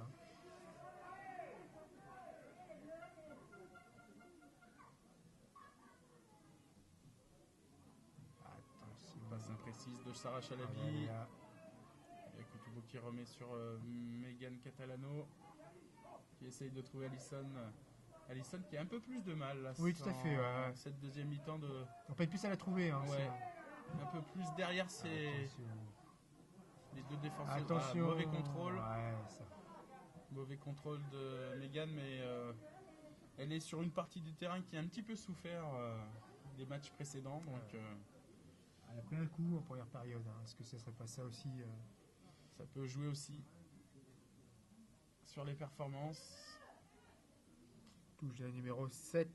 Passe imprécise de Sarah Chalabi. Il y a Kutubo qui remet sur Megan Catalano qui essaye de trouver Allison. Allison qui a un peu plus de mal là, oui, tout à fait. Cette deuxième mi-temps de. On peut être plus à la trouver. Un peu plus derrière les deux défenseurs. Attention. Mauvais contrôle. Ça. Mauvais contrôle de Megan, mais elle est sur une partie du terrain qui a un petit peu souffert des matchs précédents. Donc. Elle a pris un coup en première période. Est-ce que ce serait pas ça aussi Ça peut jouer aussi sur les performances. Touche de la numéro 7,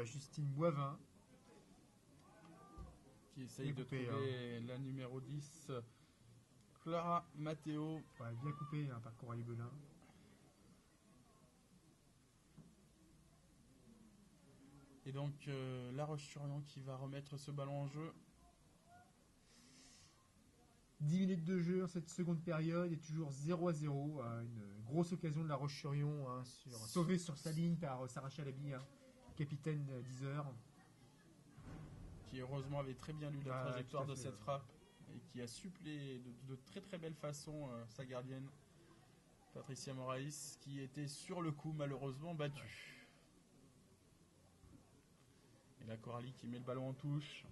Justine Boivin. Qui essaye de trouver la numéro 10, Clara Matteo. Bien coupé par Coralie Belin. Et donc La Roche-sur-Yon qui va remettre ce ballon en jeu. 10 minutes de jeu en cette seconde période et toujours 0-0. Une grosse occasion de La Roche-sur-Yon, sauvée sur sa ligne par Sarah Chalabi, capitaine d'Iser. Qui heureusement avait très bien lu la trajectoire de cette frappe et qui a supplé de très belle façon sa gardienne, Patricia Moraes, qui était sur le coup malheureusement battue. Et la Coralie qui met le ballon en touche.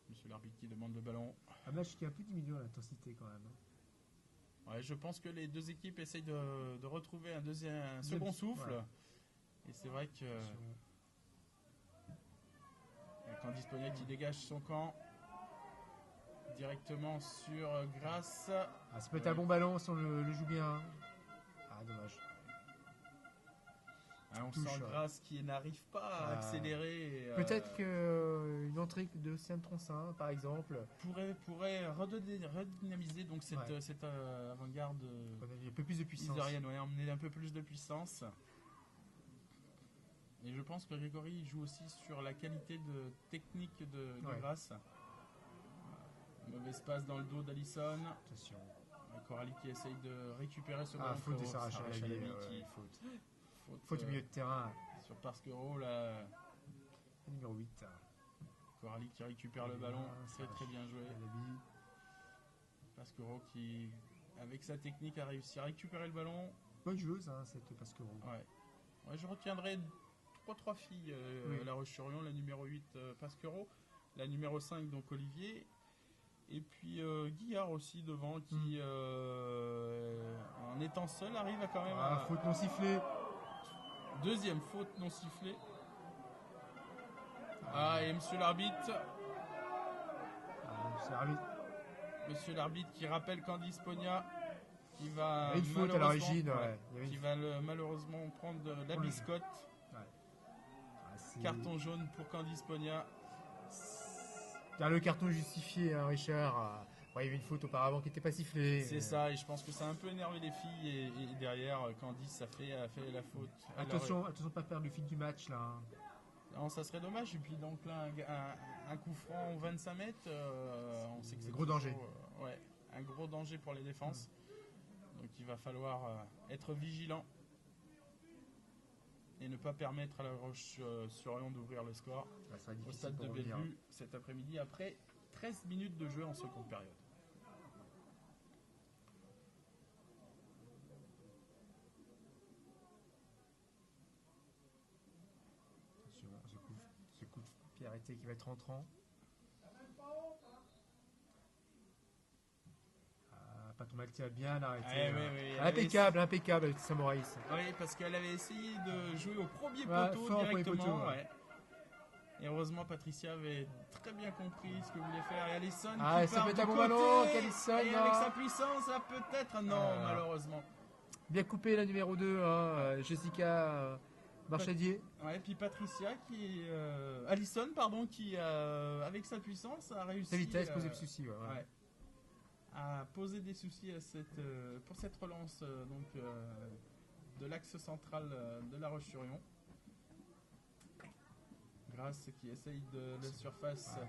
Monsieur l'arbitre qui demande le ballon. Un match qui a un peu diminué l'intensité quand même. Ouais, je pense que les deux équipes essayent de retrouver un second souffle. Ouais. Et c'est vrai que Candice Pognet qui dégage son camp directement sur Grasse. Ça peut être un bon ballon si on le joue bien. Dommage. On sent Grasse qui n'arrive pas à accélérer. Peut-être qu'une entrée de Océane Troncin, par exemple, pourrait redynamiser donc cette avant-garde. Un peu plus de puissance. Emmener un peu plus de puissance. Et je pense que Grégory joue aussi sur la qualité de technique de Grasse. Mauvaise passe dans le dos d'Allison. Attention. Coralie qui essaye de récupérer ce ballon. Faute de Sarah Chalabi. Faute au milieu de terrain. Sur Pasquero, la numéro 8. Coralie qui récupère le ballon. C'est très bien joué. Pasquero qui, avec sa technique, a réussi à récupérer le ballon. Bonne joueuse, cette Pasquero. Ouais, je retiendrai trois filles. La Roche-sur-Yon, la numéro 8, Pasquero. La numéro 5, donc Olivier. Et puis Guillard aussi devant qui, en étant seul, arrive à quand même... faute non sifflée. Deuxième faute non sifflée. Et monsieur l'arbitre. Monsieur l'arbitre qui rappelle Candice Pognet qui va une faute à l'origine. Qui va malheureusement prendre la biscotte. Carton jaune pour Candice Pognet. Car le carton justifié, Richard. Il y avait une faute auparavant qui n'était pas sifflée. C'est ça, et je pense que ça a un peu énervé les filles. Et derrière, Candice a fait la faute. Attention, pas perdre le fil du match là. Non, ça serait dommage. Et puis donc là, un coup franc 25 mètres, on sait que c'est gros danger. Un gros danger pour les défenses. Donc il va falloir être vigilant et ne pas permettre à la Roche-sur-Yon d'ouvrir le score au stade de Bellevue cet après-midi après 13 minutes de jeu en seconde période. pénalité qui va être rentrant. Patomalti a bien arrêté. Oui, Impeccable, Samouraïs. Oui, parce qu'elle avait essayé de jouer au premier Ouais, poteau fort au premier directement. poteau, ouais. Et heureusement, Patricia avait très bien compris ce que voulait faire. Et Allison qui Ça part peut être du un bon côté, ballon, qu'Allison, et non. avec sa puissance, ça peut-être non, malheureusement. Bien coupé la numéro 2, Jessica Marchadier. Ouais, puis Patricia Allison, pardon, qui avec sa puissance a réussi. Sa vitesse posait le souci, ouais. A posé des soucis pour cette relance de l'axe central de La Roche-sur-Yon. Grasse qui essaye de la surface.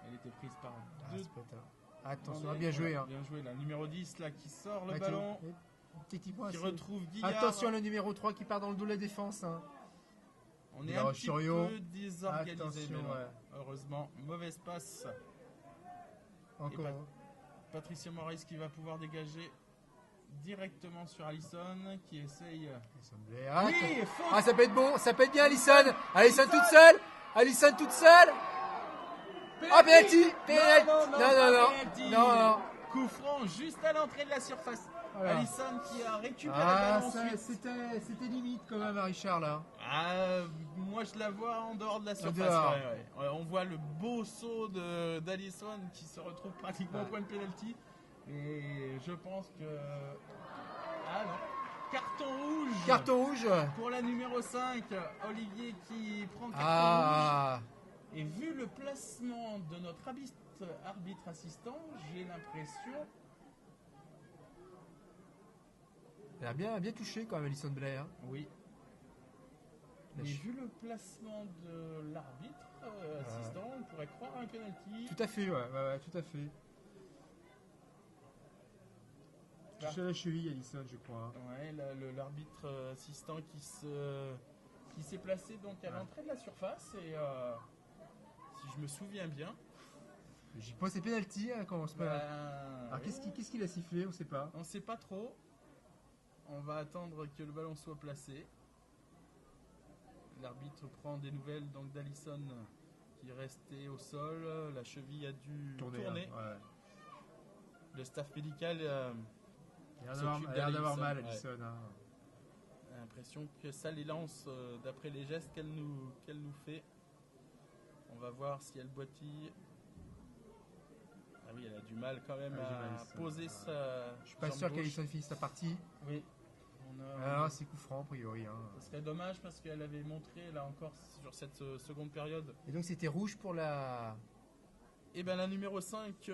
Elle était prise par deux. Attention, bien joué. Bien joué, la numéro 10 là qui sort le ballon. Qui retrouve Guillard. Attention, le numéro 3 qui part dans le dos de la défense. On est un petit peu désorganisé, heureusement, mauvaise passe. Encore. Patricia Maurice qui va pouvoir dégager directement sur Allison qui essaye. Oui, ça peut être bon, ça peut être bien Allison. Allison toute seule. Penalty. Non. Coup franc juste à l'entrée de la surface. Voilà. Allison qui a récupéré le ballon ensuite. C'était limite quand même, Richard là. Moi je la vois en dehors de la surface. Ouais. On voit le beau saut d'Allison qui se retrouve pratiquement au point de penalty. Et je pense que. Ah non. Carton rouge. Pour la numéro 5, Olivier qui prend carton rouge. Et vu le placement de notre arbitre assistant, j'ai l'impression. Elle a bien touché quand même, Alison Blair. Oui. Mais vu le placement de l'arbitre assistant, on pourrait croire à un penalty. Tout à fait, ouais, tout à fait. Touché à la cheville, Alison, je crois. Ouais, l'arbitre assistant qui s'est placé donc à l'entrée de la surface et si je me souviens bien. Logiquement, c'est penalty quand on se Alors qu'est-ce qu'il a sifflé? On sait pas. On sait pas trop. On va attendre que le ballon soit placé. L'arbitre prend des nouvelles donc d'Allison qui est resté au sol. La cheville a dû tourner. Le staff médical s'occupe a l'air d'avoir mal, Allison. J'ai l'impression que ça les lance d'après les gestes qu'elle nous fait. On va voir si elle boitille. Ah oui, elle a du mal quand même à poser sa. Je suis pas sûr qu'Allison finisse sa partie. Oui. C'est coup franc a priori. Ce serait dommage parce qu'elle avait montré là encore sur cette seconde période. Et donc c'était rouge pour la. Et bien la numéro 5.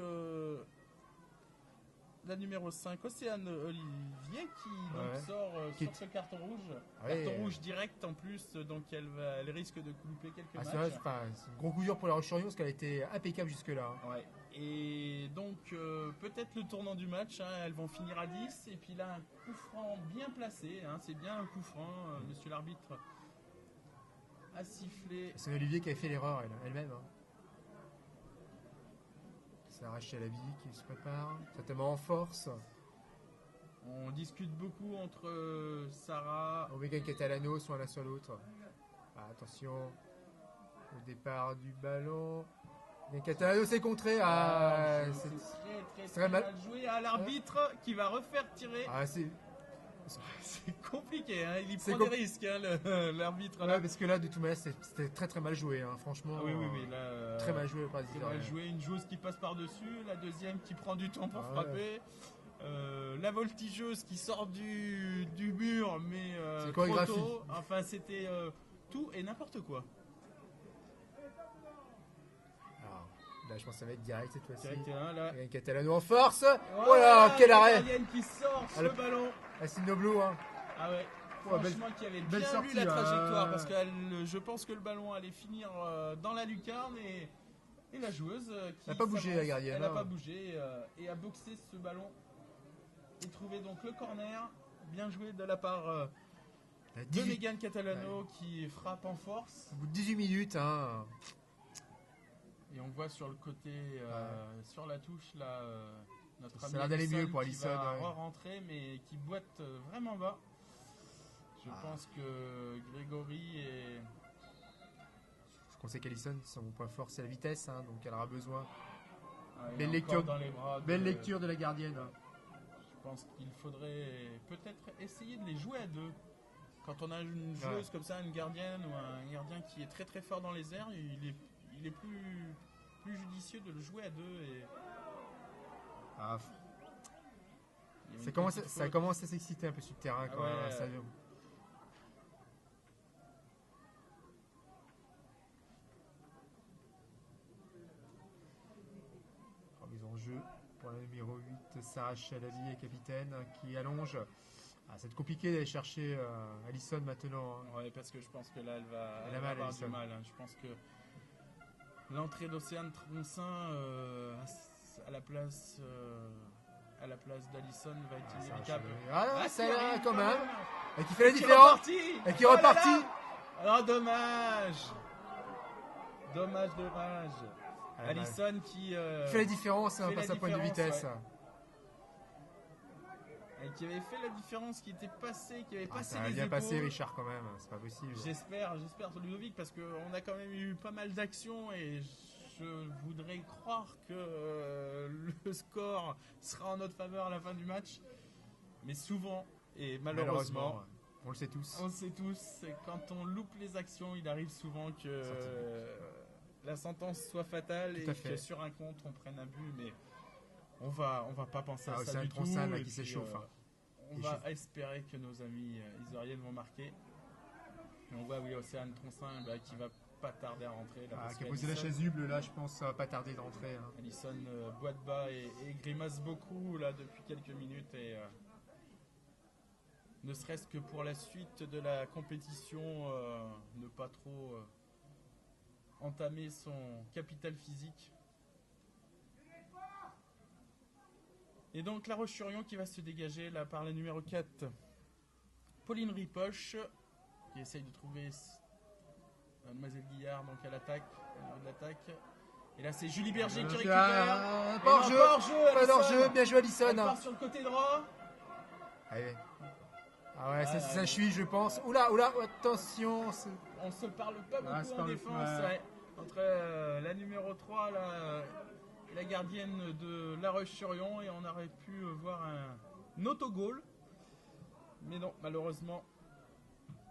La numéro 5, Océane Olivier qui sort sur ce carton rouge. Carton rouge direct en plus, donc elle risque de louper quelques matchs. C'est un gros coup dur pour la Roche-sur-Yon parce qu'elle était impeccable jusque-là. Ouais. Et donc peut-être le tournant du match, elles vont finir à 10. Et puis là, un coup franc bien placé, c'est bien un coup franc. Monsieur l'arbitre a sifflé. C'est Olivier qui avait fait l'erreur elle-même. C'est arraché à la vie qui se prépare, certainement en force. On discute beaucoup entre Sarah et Catalano, soit l'un soit l'autre. Attention au départ du ballon. Et Catalano s'est contré. C'est très mal joué à l'arbitre qui va refaire tirer. C'est compliqué, il y prend des risques, l'arbitre. Ouais, parce que là, de toute manière, c'était très très mal joué, franchement. Oui, là, très mal joué. Très mal joué, une joueuse qui passe par-dessus, la deuxième qui prend du temps pour frapper. La voltigeuse qui sort du mur, mais trop tôt. Enfin, c'était tout et n'importe quoi. Alors, là, je pense que ça va être direct cette fois-ci. Là. Et Catalano en force. Voilà, quel arrêt! Qui sort le ballon. Assinoblou, Ah ouais. Franchement, qui avait bien lu la trajectoire parce que je pense que le ballon allait finir dans la lucarne et la joueuse qui n'a pas bougé, la gardienne. Elle n'a pas bougé et a boxé ce ballon et trouvé donc le corner bien joué de la part de Megan Catalano qui frappe en force. Au bout de 18 minutes. Et on voit sur le côté, sur la touche là. Notre ça a l'air d'aller mieux pour Allison. Qui va rentrer mais qui boite vraiment bas. Je pense que Grégory est. qu'on sait qu'Alison, son point fort, c'est la vitesse, hein, donc elle aura besoin. Il Belle est lecture, encore dans les bras belle lecture de la gardienne. Hein. Je pense qu'il faudrait peut-être essayer de les jouer à deux. Quand on a une joueuse comme ça, une gardienne ou un gardien qui est très très fort dans les airs, il est plus judicieux de le jouer à deux. Et... Ah, ça commence à s'exciter un peu sur le terrain quand même. Ça... Remise en jeu pour la numéro 8, Sarah Chalabi, capitaine, qui allonge. Ah, c'est compliqué d'aller chercher Alison maintenant. Hein. Ouais, parce que je pense que là, elle va mal, avoir du mal. Hein. Je pense que l'entrée d'Océane Troncin à la place d'Alison va être inévitable. Celle-là quand même. Et qui fait la différence. Et qui est reparti. Alors dommage. Alison qui fait la différence, hein, passe à point de vitesse. Ouais. Et qui avait fait la différence, qui était passé, qui avait passé les épaules. Ça a bien passé, Richard, quand même, c'est pas possible. J'espère Ludovic, parce qu'on a quand même eu pas mal d'actions et je voudrais croire que le score sera en notre faveur à la fin du match. Mais souvent, et malheureusement on le sait tous. Quand on loupe les actions, il arrive souvent que la sentence soit fatale et que sur un contre, on prenne un but, mais... On va pas penser à ça du tout. C'est un là qui s'échauffe. On va espérer que nos amis isoriennes vont marquer. Et on voit Océane Troncin qui va pas tarder à rentrer. Là, qui a posé la chasuble, là je pense que ça va pas tarder de rentrer. Hein. Alison boite bas et grimace beaucoup là depuis quelques minutes. Et ne serait-ce que pour la suite de la compétition, ne pas trop entamer son capital physique. Et donc La Roche-sur-Yon qui va se dégager là par la numéro 4, Pauline Ripoche, qui essaye de trouver Mademoiselle Guillard donc à l'attaque, au niveau de l'attaque. Et là c'est Julie Berger qui récupère. Pas hors-jeu, bien joué Alison. Elle part sur le côté droit. Allez. Ah ouais, ça chute je pense. Oula, attention. On se parle pas beaucoup en défense. Entre la numéro 3 la gardienne de La Roche-sur-Yon, et on aurait pu voir un autogol. Mais non, malheureusement,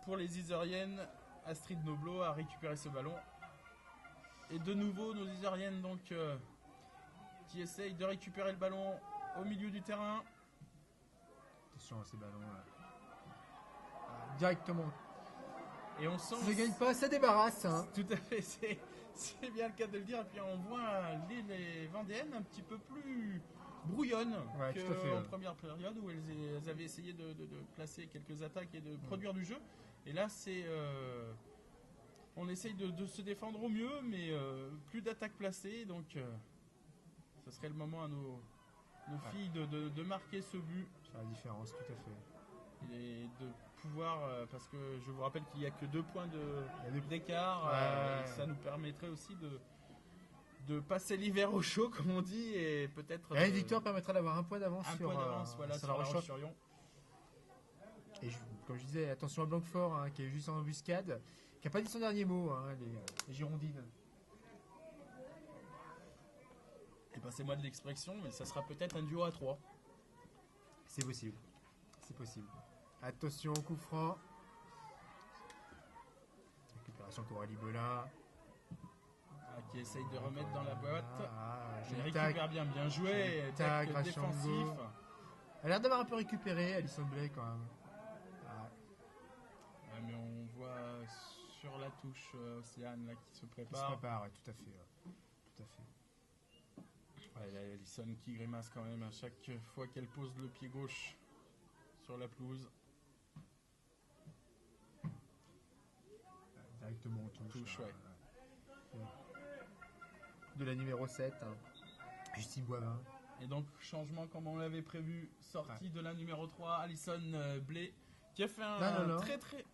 pour les Isoriennes, Astrid Noblo a récupéré ce ballon. Et de nouveau, nos Isoriennes donc, qui essayent de récupérer le ballon au milieu du terrain. Attention à ces ballons-là. Directement. Et on sent... Ça ne gagne pas, ça débarrasse. Hein. Tout à fait, c'est bien le cas de le dire. Et puis on voit les Vendéennes un petit peu plus brouillonnes qu'en première période où elles avaient essayé de placer quelques attaques et de produire du jeu. Et là, on essaye de se défendre au mieux, mais plus d'attaques placées. Donc, ce serait le moment à nos filles de marquer ce but. C'est la différence, tout à fait. Et de pouvoir, parce que je vous rappelle qu'il n'y a que 2 points d'écart, ça nous permettrait aussi de passer l'hiver au chaud, comme on dit, et peut-être... Une victoire permettra d'avoir un point d'avance sur La Roche-sur-Yon. Et comme je disais, attention à Blanquefort, hein, qui est juste en embuscade, qui n'a pas dit son dernier mot, hein, les Girondines. Et passez-moi de l'expression, mais ça sera peut-être un duo à 3. C'est possible. Attention au coup franc. Récupération Coralie Belin. Qui essaye de remettre dans la boîte. Elle récupère bien joué. Tac défensif. Elle a l'air d'avoir un peu récupéré, Alison Blais quand même. Mais on voit sur la touche Océane là, qui se prépare. Tout à fait. Alison qui grimace quand même à chaque fois qu'elle pose le pied gauche sur la pelouse. Directement en touche. Ouais. De la numéro 7, Justine Boivin. Et donc, changement comme on l'avait prévu, sortie de la numéro 3, Alison Blais, qui a fait un très...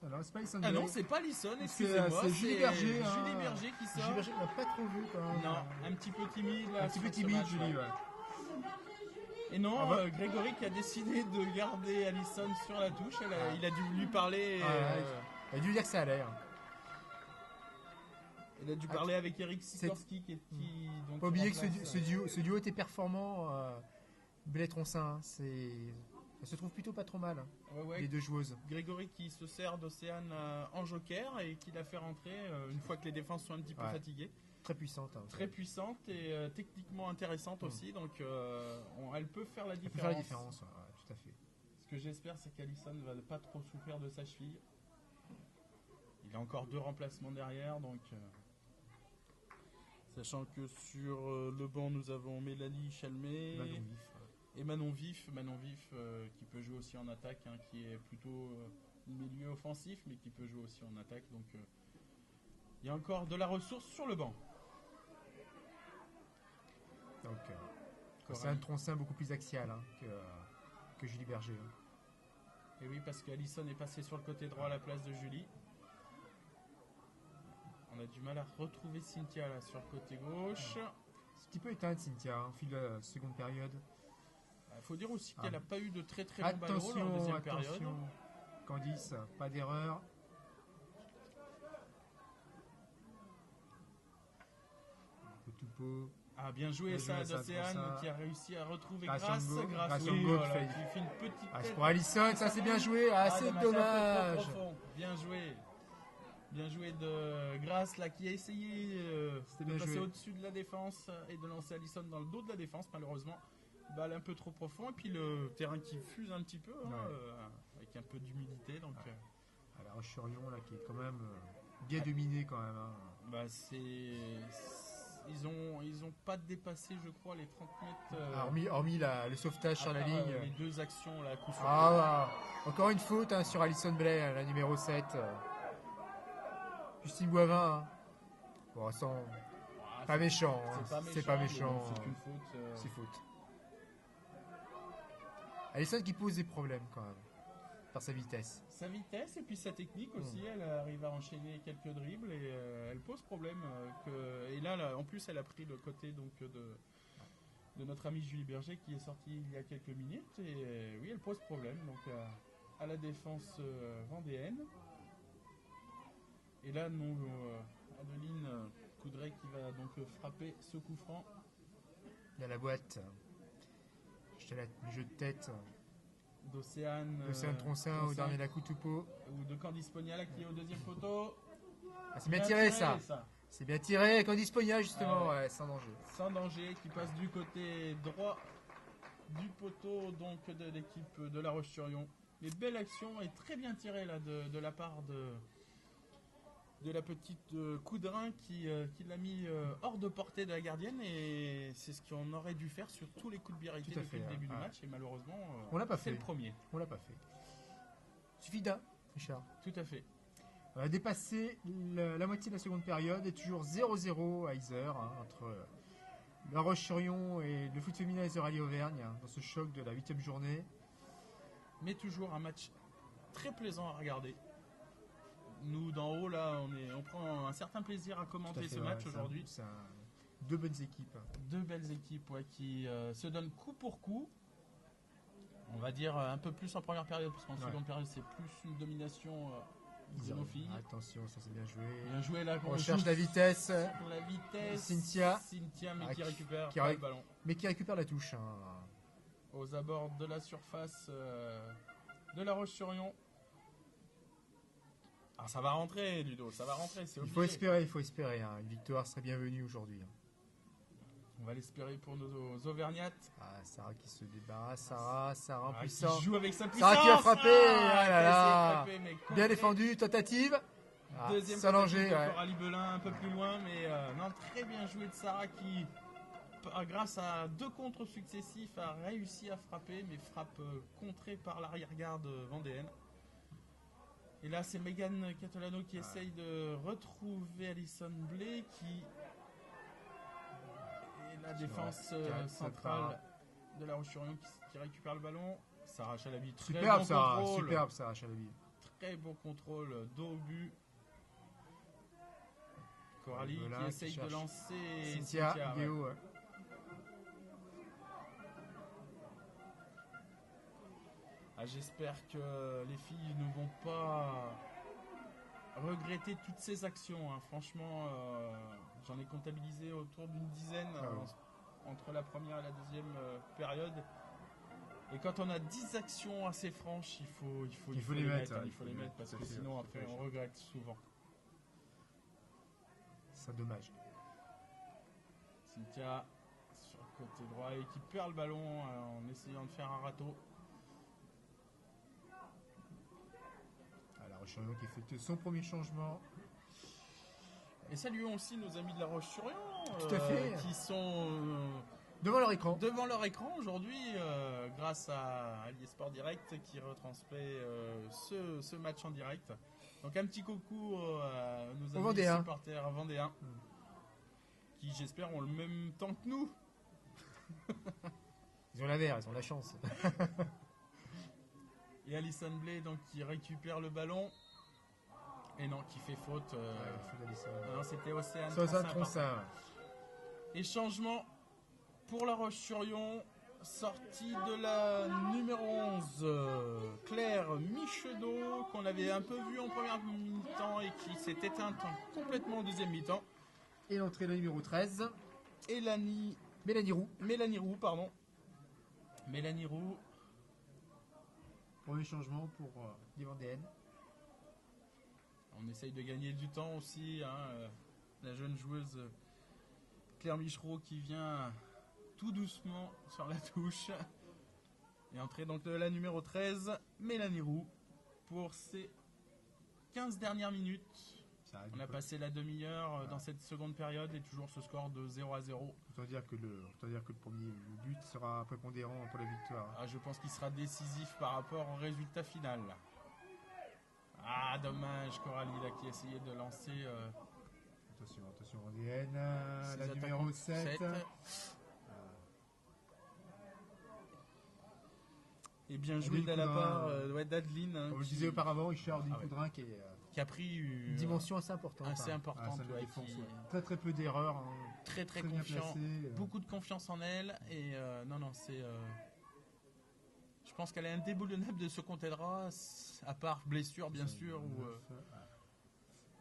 Non, c'est pas Alison Blais. Ah non, c'est pas Alison, excusez-moi. C'est Julie Berger. Julie Berger qui sort. Julie Berger, on l'a pas trop vu quand même. Non, un petit peu timide. Là, Julie, ouais. Et non, Grégory qui a décidé de garder Alison sur la touche. Il a dû lui parler. Il a dû lui dire que ça allait. Il a dû parler avec Eric Sikorski Pas oublier que ce duo était performant. Blais-Troncin, ça se trouve plutôt pas trop mal, les deux joueuses. Grégory qui se sert d'Océane en joker et qui la fait rentrer une fois que les défenses sont un petit peu fatiguées. Très puissante. Très puissante et techniquement intéressante aussi, donc elle peut faire la différence. Elle peut faire la différence, tout à fait. Ce que j'espère, c'est qu'Alisson ne va pas trop souffrir de sa cheville. Il a encore 2 remplacements derrière, donc... Sachant que sur le banc, nous avons Mélanie Chalmé et Manon Vif. Manon Vif qui peut jouer aussi en attaque, qui est plutôt milieu offensif, mais qui peut jouer aussi en attaque. Donc il y a encore de la ressource sur le banc. Donc c'est un Troncin beaucoup plus axial que Julie Berger. Et oui, parce qu'Alisson est passé sur le côté droit à la place de Julie. On a du mal à retrouver Cynthia là sur le côté gauche. C'est un petit peu éteinte Cynthia au fil de la seconde période. Il faut dire aussi qu'elle n'a pas eu de très très bon ballon en deuxième période. Candice, pas d'erreur. Bien joué ça d'Océane qui a réussi à retrouver grâce au goal qui fait une petite tête. Pour Alisson, ça c'est bien joué. C'est dommage. Bien joué. Bien joué de Grasse là qui a essayé de passer au-dessus de la défense et de lancer Alisson dans le dos de la défense. Malheureusement, balle un peu trop profond et puis le terrain qui fuse un petit peu avec un peu d'humidité. Donc la Roche-sur-Yon là qui est quand même bien dominé quand même. Ils ont pas dépassé, je crois, les 30 mètres. Hormis le sauvetage sur la ligne. Les 2 actions là, coup sur encore une faute sur Alison Blais, la numéro 7. Justine Boivin. Pas méchant. C'est pas méchant. C'est une faute. C'est faute. Alison qui pose des problèmes quand même. Par sa vitesse. Sa vitesse et puis sa technique aussi. Elle arrive à enchaîner quelques dribbles et elle pose problème. Et là, en plus, elle a pris le côté donc, de notre amie Julie Berger qui est sortie il y a quelques minutes. Et oui, elle pose problème. Donc à la défense vendéenne. Et là, Adeline Coudray qui va donc frapper ce coup franc. Il y a la boîte. Le jeu de tête. D'Océane Troncin au dernier coup de pot. Ou de Candice Pogna qui est au deuxième poteau. C'est bien tiré ça. C'est bien tiré. Candice Pogna justement, sans danger. Sans danger, qui passe du côté droit du poteau donc de l'équipe de La Roche-sur-Yon. Mais belle action et très bien tirée là de la part de la petite Coudrin qui l'a mis hors de portée de la gardienne et c'est ce qu'on aurait dû faire sur tous les coups de biarité depuis le début du match et malheureusement on l'a pas fait. Le premier. On l'a pas fait. Suffit d'un, Richard. Tout à fait. On a dépassé la moitié de la seconde période et toujours 0-0 à Isère entre La Roche-sur-Yon et le foot féminin Isère Rallye Auvergne dans ce choc de la 8e journée. Mais toujours un match très plaisant à regarder. Nous, d'en haut, là, on prend un certain plaisir à commenter ce match aujourd'hui. Deux bonnes équipes. Deux belles équipes qui se donnent coup pour coup. On va dire un peu plus en première période, parce qu'en seconde période, c'est plus une domination de nos filles. Attention, ça c'est bien joué. Bien joué là. On cherche la vitesse. La vitesse. Cynthia, mais qui récupère le ballon. Mais qui récupère la touche. Aux abords de la surface de La Roche-sur-Yon. Ça va rentrer, Ludo, ça va rentrer, c'est obligé. Il faut espérer. Une victoire serait bienvenue aujourd'hui. On va l'espérer pour nos Auvergnates. Sarah qui se débarrasse, Sarah en puissance. Qui joue avec sa puissance. Sarah qui a frappé. Bien défendu, tentative. Deuxième Salangé. Coralie Belin un peu plus loin, mais très bien joué de Sarah qui, grâce à 2 contres successifs, a réussi à frapper, mais frappe contrée par l'arrière-garde vendéenne. Et là, c'est Megan Catalano qui essaye de retrouver Alison Blais qui... Et la défense centrale de La Roche-sur-Yon qui récupère le ballon. Sarah Chalabi, superbe Sarah Chalabi. Très bon contrôle dos au but. Coralie qui essaye de lancer Cynthia Guéo. J'espère que les filles ne vont pas regretter toutes ces actions. Hein. Franchement, j'en ai comptabilisé autour d'une dizaine entre la première et la deuxième période. Et quand on a 10 actions assez franches, il faut les mettre. Il faut les mettre parce que sinon après on regrette souvent. C'est dommage. Cynthia sur le côté droit et qui perd le ballon en essayant de faire un râteau. La Roche-sur-Yon qui effectue son premier changement. Et saluons aussi nos amis de la Roche-sur-Yon. Tout à fait. Qui sont devant leur écran. Devant leur écran aujourd'hui, grâce à Allié Sport Direct qui retransmet ce match en direct. Donc un petit coucou à nos amis supporters vendéens. Qui j'espère ont le même temps que nous. Ils ont la verre, ils ont la chance. Et Alison Blay donc qui récupère le ballon. Et non, qui fait faute. Non, c'était Océane Troncin. Et changement pour la Roche-sur-Yon. Sortie de la numéro 11, Claire Michedeau, qu'on avait un peu vu en première mi-temps et qui s'est éteinte complètement en deuxième mi-temps. Et l'entrée de la numéro 13. Mélanie Roux. Mélanie Roux. Premier changement pour les Vendéennes. On essaye de gagner du temps aussi. La jeune joueuse Claire Michedeau qui vient tout doucement sur la touche. Et entrée donc de la numéro 13, Mélanie Roux, pour ses 15 dernières minutes. On a passé la demi-heure dans cette seconde période et toujours ce score de 0-0. Autant dire que le premier but sera prépondérant pour la victoire. Je pense qu'il sera décisif par rapport au résultat final. Dommage, Coralie là, qui essayait de lancer. Attention Vendéenne. La numéro 7. Et bien joué de la part d'Adeline. Comme je le disais auparavant, Richard Coudrin qui a pris une dimension assez importante. Très peu d'erreurs. Très confiant. Beaucoup de confiance en elle. Et je pense qu'elle est indéboulonnable de ce comptera, à part blessure bien sûr.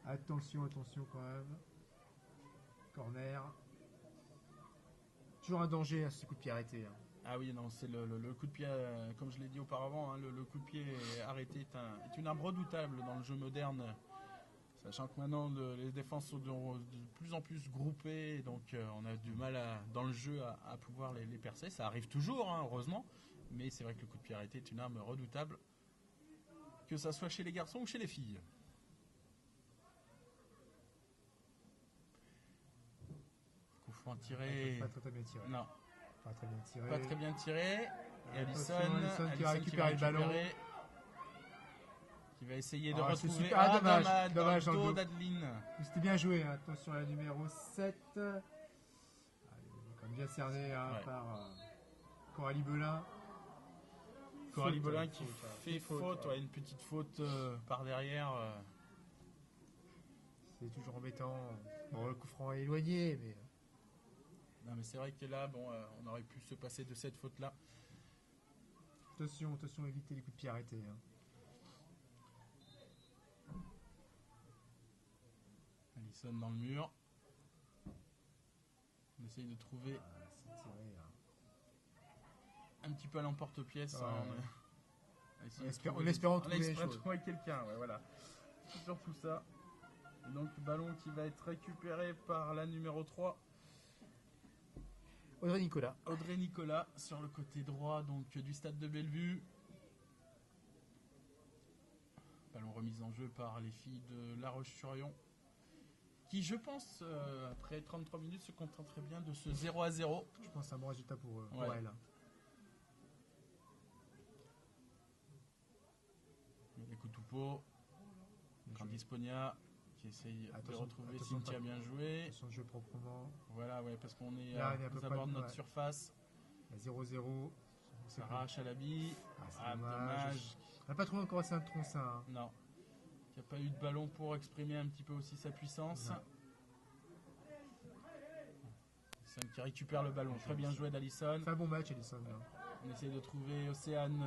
Attention quand même. Corner. Toujours un danger ce coup de pied arrêté. Ah oui, non, c'est le coup de pied, comme je l'ai dit auparavant, le coup de pied arrêté est une arme redoutable dans le jeu moderne, sachant que maintenant les défenses sont de plus en plus groupées, donc on a du mal dans le jeu à pouvoir les percer. Ça arrive toujours, heureusement, mais c'est vrai que le coup de pied arrêté est une arme redoutable, que ça soit chez les garçons ou chez les filles. Coup franc tiré. Pas très bien tiré. Non. Pas très bien tiré. Et Alison qui va récupérer le ballon. Qui va essayer de retrouver. Dommage dans le dos d'Adeline. C'était bien joué. Attention à la numéro 7. Comme bien cerné par Coralie Belin. Coralie Belin qui fait faute. Une petite faute par derrière. C'est toujours embêtant. Bon, le coup franc est éloigné, mais. Non, mais c'est vrai que là, on aurait pu se passer de cette faute-là. Attention, évitez les coups de pied arrêtés. Alison dans le mur. On essaye de trouver un petit peu à l'emporte-pièce. En espérant trouver quelqu'un. Voilà. C'est surtout ça. Et donc, ballon qui va être récupéré par la numéro 3. Audrey Nicolas sur le côté droit donc du stade de Bellevue. Ballon remise en jeu par les filles de La Roche-sur-Yon qui, je pense, après 33 minutes se contenteraient bien de ce 0-0. Je pense que c'est un bon résultat pour elle. Les coups de toupeau. Candice Pogna qui essaye de retrouver Cynthia bien joué. Attention, jeu proprement. Voilà, parce qu'on est aux abords de notre surface. 0-0. S'arrache à la bille. Dommage. On n'a pas trouvé encore Océane Troncin. Non. Il n'y a pas eu de ballon pour exprimer un petit peu aussi sa puissance. Alison qui récupère le ballon. Très bien joué d'Alison. C'est un bon match, Alison. On essaie de trouver Océane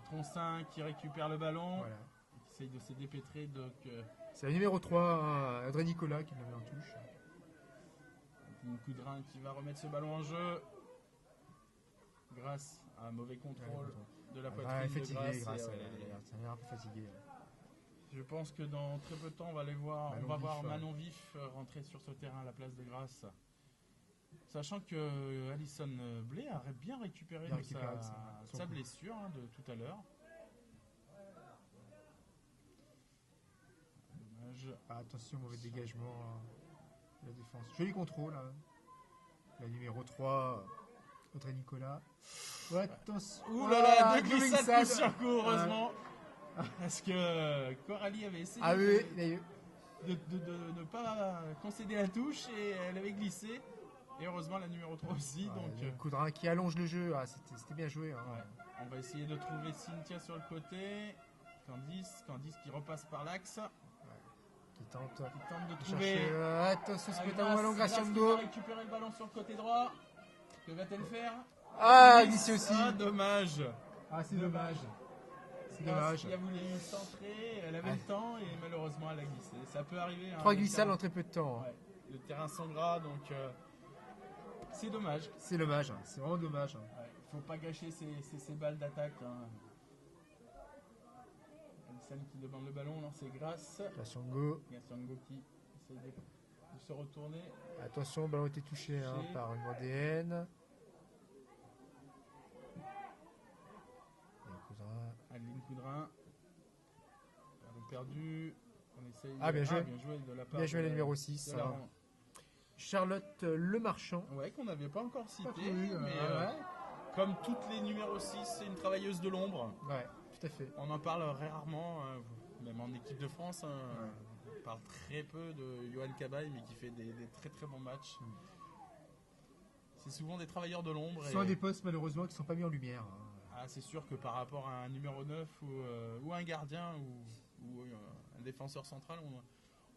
Troncin qui récupère le ballon. Qui essaye de se dépêtrer. Donc, C'est la numéro 3, hein, André Nicolas qui l'avait en touche. Un coup de rein qui va remettre ce ballon en jeu grâce à un mauvais contrôle de la poitrine de Grasse. Ça a l'air un peu fatigué. Je pense que dans très peu de temps, on va voir Vif, Manon Vif rentrer sur ce terrain à la place de Grasse. Sachant que Alison Blais a bien récupéré sa blessure de tout à l'heure. Dommage. Attention, mauvais dégagement. La défense. Joli contrôle. Hein. La numéro 3, Audrey Nicolas. Ouais, attention. Ouh là là, deux glissades sur coup, heureusement. Parce que Coralie avait essayé de ne pas concéder la touche et elle avait glissé. Et heureusement la numéro 3 aussi. Donc, coup de rein qui allonge le jeu. C'était bien joué. Hein. Ouais. On va essayer de trouver Cynthia sur le côté. Candice qui repasse par l'axe. Qui tente de trouver. Attention, c'est peut-être un ballon Graciando. Va récupérer le ballon sur le côté droit. Que va-t-elle faire? Glissé aussi. Dommage. C'est dommage. C'est dommage. Elle a voulu centrer, elle avait le temps et malheureusement elle a glissé. Ça peut arriver. 3 glissades en très peu de temps. Ouais. Le terrain sont gras donc c'est dommage. C'est dommage, c'est vraiment dommage. Faut pas gâcher ces balles d'attaque. Alison qui demande le ballon, non c'est Grasse. Graciando qui essaie de se retourner. Attention, le ballon a été touché par une Vendéenne. Adeline Coudrin. Ballon perdu. On essaye bien joué. De la part bien joué, le numéro 6. Charlotte Lemarchand. Ouais, qu'on n'avait pas encore cité. Mais comme toutes les numéros 6, c'est une travailleuse de l'ombre. Ouais, tout à fait. On en parle rarement, même en équipe de France. On parle très peu de Johan Cabaye, mais qui fait des très très bons matchs. C'est souvent des travailleurs de l'ombre. Ce sont des postes malheureusement qui ne sont pas mis en lumière. C'est sûr que par rapport à un numéro 9 ou un gardien ou un défenseur central,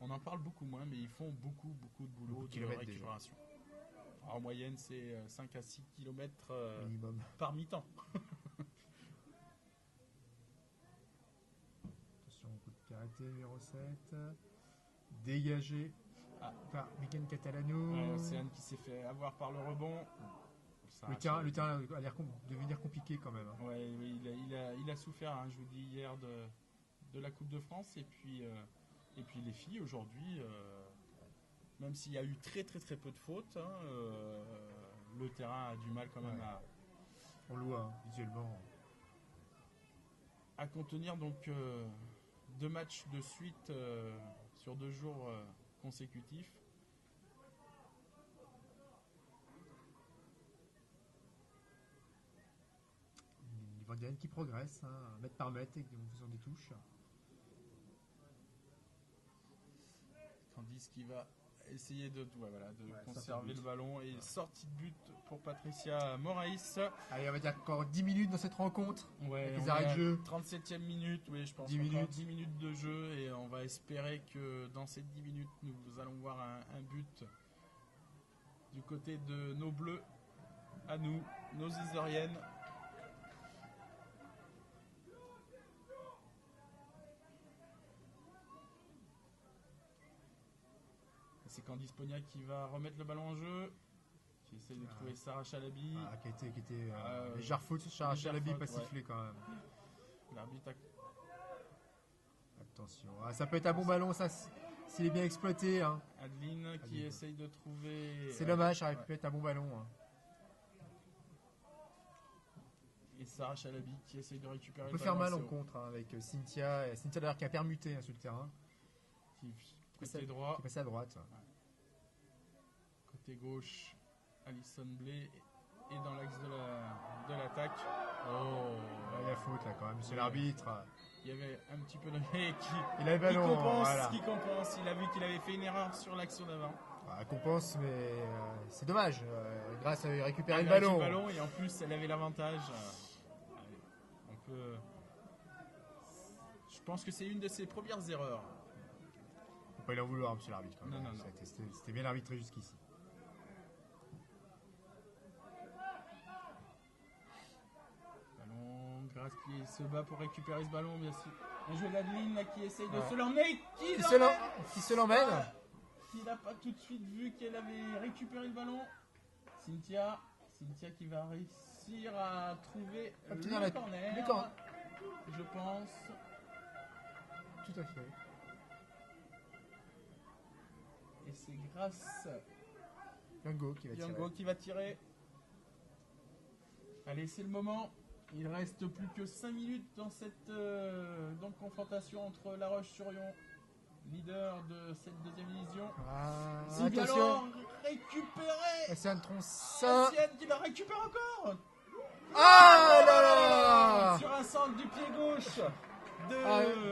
on en parle beaucoup moins, mais ils font beaucoup de boulot de récupération. En moyenne, c'est 5 à 6 km minimum par mi-temps. Attention, coup de karaté, numéro 7. Dégagé par Megan Catalano. Océane qui s'est fait avoir par le rebond. Le terrain a l'air de devenir compliqué quand même. Oui, il a souffert, je vous dis, hier de la Coupe de France. Et puis les filles, aujourd'hui, même s'il y a eu très très très peu de fautes, le terrain a du mal quand même on le voit visuellement. À contenir donc 2 matchs de suite sur 2 jours consécutifs. Les Vendéennes qui progressent, mètre par mètre, en faisant des touches. Candice qui va essayer de conserver le ballon et sortie de but pour Patricia Moraïs. Allez, on va dire encore 10 minutes dans cette rencontre. Les arrêts de jeu. 37e minute, je pense 10 minutes de jeu et on va espérer que dans ces 10 minutes nous allons voir un but du côté de nos bleus à nous, nos Isériennes. C'est Candice Pognac qui va remettre le ballon en jeu, qui essaie de trouver Sarah Chalabi. Qui était légère faute sur Sarah Chalabi, pas sifflé quand même. L'arbitre Attention, ça peut être un bon ballon, ça, s'il est bien exploité. Adeline qui essaye de trouver. C'est dommage, ça aurait pu être un bon ballon. Et Sarah Chalabi qui essaye de récupérer. On peut faire mal en contre avec Cynthia d'ailleurs qui a permuté sur le terrain. Côté droit. Qui est passé à droite. Côté gauche, Alison Blais est dans l'axe de l'attaque. Il y a faute là quand même, monsieur l'arbitre. Il y avait un petit peu de qui compense. Il a vu qu'il avait fait une erreur sur l'action d'avant. Elle compense, mais c'est dommage. Grâce à récupérer le ballon. Et en plus, elle avait l'avantage. Je pense que c'est une de ses premières erreurs. Faut pas y en vouloir, monsieur l'arbitre. Non. C'était bien arbitré jusqu'ici. Ballon, Grasse qui se bat pour récupérer ce ballon, bien sûr. Un jeu d'Adeline là, qui essaye de Ouais. se l'emmener. Qui se l'emmène. Qui n'a pas tout de suite vu qu'elle avait récupéré le ballon. Cynthia qui va réussir à trouver Obtenir le le corner. corner. Je pense. Tout à fait. Et c'est grâce Yango qui va tirer. Yango qui va tirer. Allez, c'est le moment. Il reste plus que 5 minutes dans cette donc, confrontation entre La Roche-sur-Yon, leader de cette deuxième division. Ah, Sylvia attention. Laurent récupéré. C'est un troncin. Ancienne qui la récupère encore. Ah là là. Sur un centre du pied gauche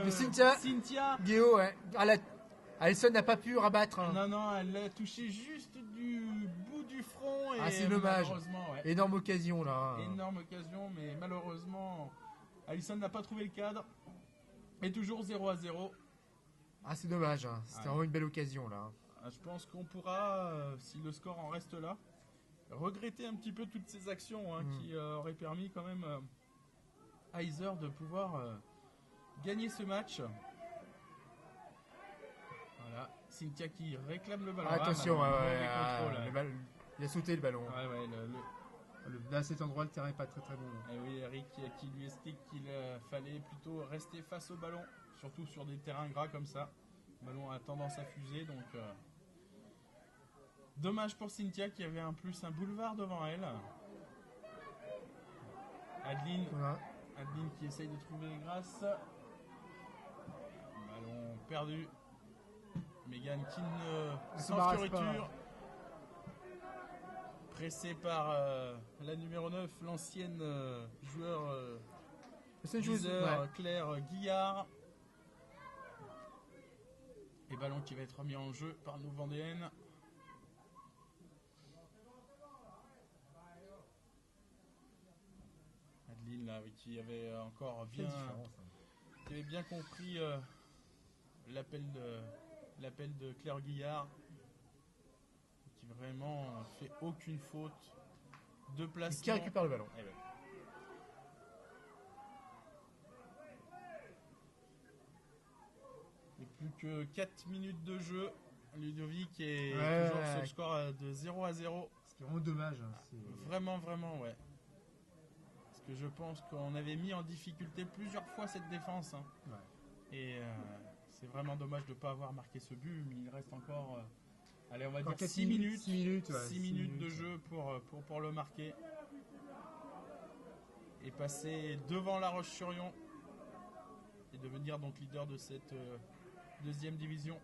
De Cynthia. Cynthia. Guéo, ouais. Alison n'a pas pu rabattre. Hein. Non, elle l'a touché juste du bout du front. Et C'est dommage. malheureusement, ouais. Énorme occasion là. Énorme occasion, mais malheureusement, Alison n'a pas trouvé le cadre. Et toujours 0-0. C'est dommage. Hein. C'était vraiment une belle occasion là. Je pense qu'on pourra, si le score en reste là, regretter un petit peu toutes ces actions qui auraient permis quand même à Heather de pouvoir gagner ce match. Voilà, Cynthia qui réclame le ballon. Attention, mauvais contrôle, le ballon- il a sauté le ballon. Ouais, Là, à cet endroit, le terrain n'est pas très très bon. Et oui, Eric qui lui explique qu'il fallait plutôt rester face au ballon, surtout sur des terrains gras comme ça. Le ballon a tendance à fuser, donc dommage pour Cynthia qui avait en plus un boulevard devant elle. Adeline Voilà. qui essaye de trouver grâce. Ballon perdu. Megan Kin sans débarrasse fioriture. Pressée par la numéro 9, l'ancienne joueur C'est une joueuse. viseur Ouais. Claire Guillard. Et ballon qui va être remis en jeu par nos Vendéennes. Adeline là, oui, qui avait encore Quelle bien, différence, hein. qui avait bien compris l'appel de Claire Guillard, qui vraiment fait aucune faute de placement. Qui récupère le ballon. Eh ben. Et plus que 4 minutes de jeu. Ludovic est toujours sur le score de 0-0. Ce qui est vraiment dommage. Hein. Vraiment, ouais. Parce que je pense qu'on avait mis en difficulté plusieurs fois cette défense. Hein. Ouais. Et c'est vraiment dommage de ne pas avoir marqué ce but. Mais il reste encore, allez, on va dire 6 6 minutes. 6 minutes, ouais, 6 minutes de jeu pour le marquer. Et passer devant La Roche-sur-Yon. Et devenir donc leader de cette deuxième division.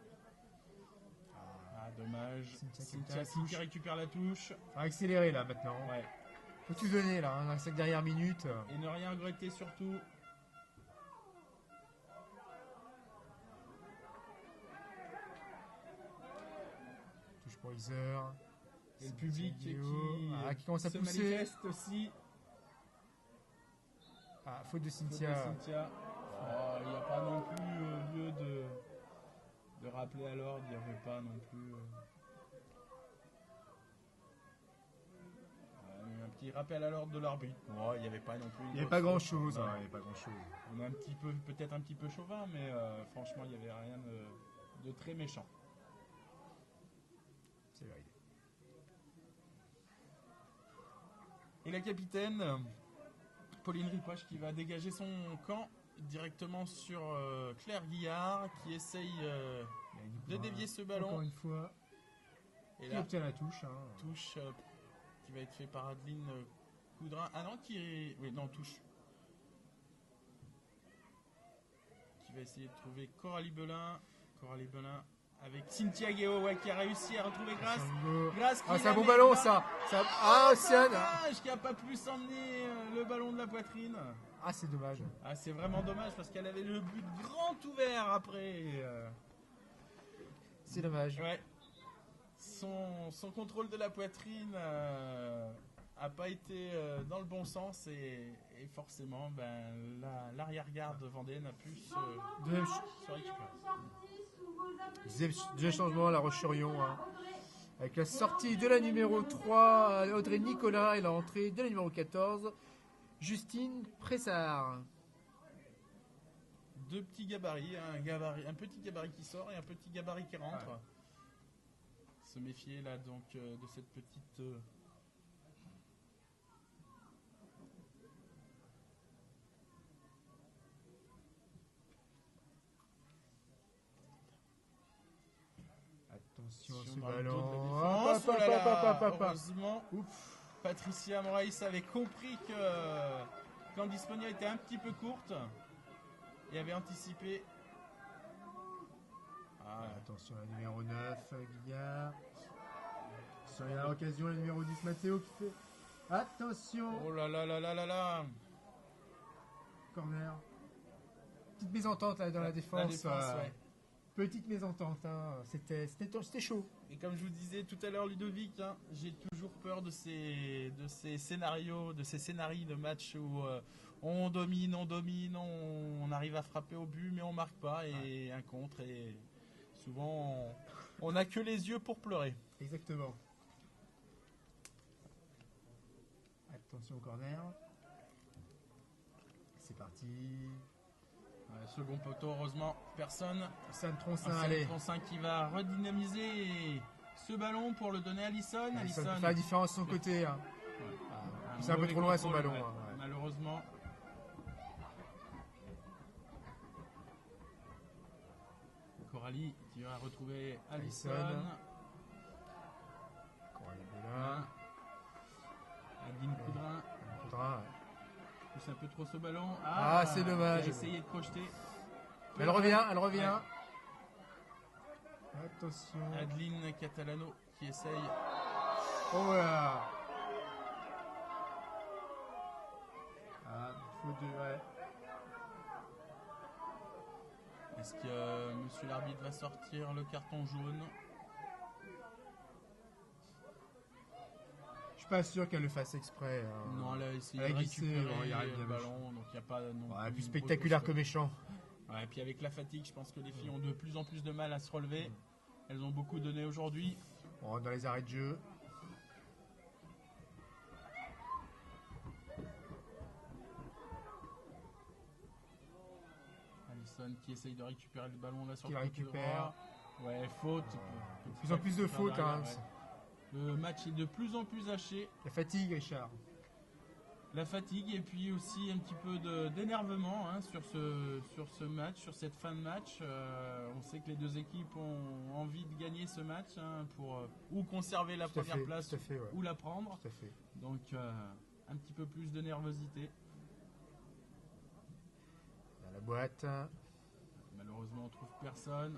Dommage. Cynthia qui récupère la touche. Faut accélérer là maintenant. Ouais. Faut tout donner là, dans cette dernière minute. Et ne rien regretter surtout. Touche pour Heather. Et le public qui commence à se pousser. manifeste aussi. Faute de Cynthia. Il n'y a pas non plus lieu de rappeler à l'ordre. Il n'y avait pas non plus. Un petit rappel à l'ordre de l'arbitre. Il n'y avait pas non plus. Il n'y avait pas grand chose. Il n'y avait pas grand chose. On est peut-être un petit peu chauvin, mais franchement, il n'y avait rien de très méchant. C'est vrai. Et la capitaine, Pauline Ripoche, qui va dégager son camp directement sur Claire Guillard, qui essaye de dévier ce ballon. Encore une fois. Et Qui là, obtient la touche. Hein. touche qui va être fait par Adeline Coudrin. Ah non, touche. Qui va essayer de trouver Coralie Belin. Avec Cynthia Guéo, qui a réussi à retrouver Grâce. C'est un bon ballon ça. Océane. Dommage qui n'a pas pu s'emmener le ballon de la poitrine. C'est dommage. C'est vraiment dommage parce qu'elle avait le but grand ouvert après. C'est dommage. Ouais. Son contrôle de la poitrine a pas été dans le bon sens et forcément l'arrière-garde Vendéenne a pu se récupérer. Deuxième changement, La Roche-sur-Yon. Hein. Avec la sortie de la numéro 3, Audrey Nicolas, et l'entrée de la numéro 14, Justine Pressard. deux petits gabarits, un petit gabarit qui sort et un petit gabarit qui rentre. Ouais. Se méfier là donc de cette petite... Attention à ce dans le ballon. dos de la défense. Oh là là, heureusement, Patricia Moraes avait compris que Candice Monia était un petit peu courte et avait anticipé. Attention à la numéro 9, Guillard. Sur la occasion, le numéro 10, Matteo qui fait. Attention. Oh là là là là là là. Corner. Petite mésentente là dans la défense. Ouais. Petite mésentente, hein. C'était chaud. Et comme je vous disais tout à l'heure, Ludovic, hein, j'ai toujours peur de ces scénarios, de ces scénarios de match où on domine, on arrive à frapper au but, mais on marque pas, et un contre, et souvent on n'a que les yeux pour pleurer. Exactement. Attention au corner. C'est parti. Second poteau, heureusement, personne. Sam Troncin, allez. Troncin qui va redynamiser ce ballon pour le donner à Alisson. Alisson fait la différence de son côté. Hein. Ouais. C'est un peu trop loin son ballon. Hein. Malheureusement. Coralie qui va retrouver Alisson. Coralie Bella. Adeline Coudrin. Coudrin, pousse un peu trop ce ballon. C'est dommage. Elle a essayé de projeter. Elle revient. Ouais. Attention. Adeline Catalano qui essaye. Oh là. Faute de. Ouais. Est-ce que monsieur l'arbitre va sortir le carton jaune? Je suis pas sûr qu'elle le fasse exprès. Non, elle a essayé de récupérer le ballon, donc il n'y a pas non plus spectaculaire que méchant. Ouais, et puis avec la fatigue, je pense que les filles ont de plus en plus de mal à se relever. Elles ont beaucoup donné aujourd'hui. On rentre dans les arrêts de jeu. Alisson qui essaye de récupérer le ballon là sur le côté droit. Ouais, faute. De plus en plus de fautes. Hein. Le match est de plus en plus haché. La fatigue, Richard. La fatigue et puis aussi un petit peu d'énervement sur ce match, sur cette fin de match. On sait que les deux équipes ont envie de gagner ce match pour ou conserver la première place ou la prendre. Tout à fait. Donc un petit peu plus de nervosité. Dans la boîte. Malheureusement, on trouve personne.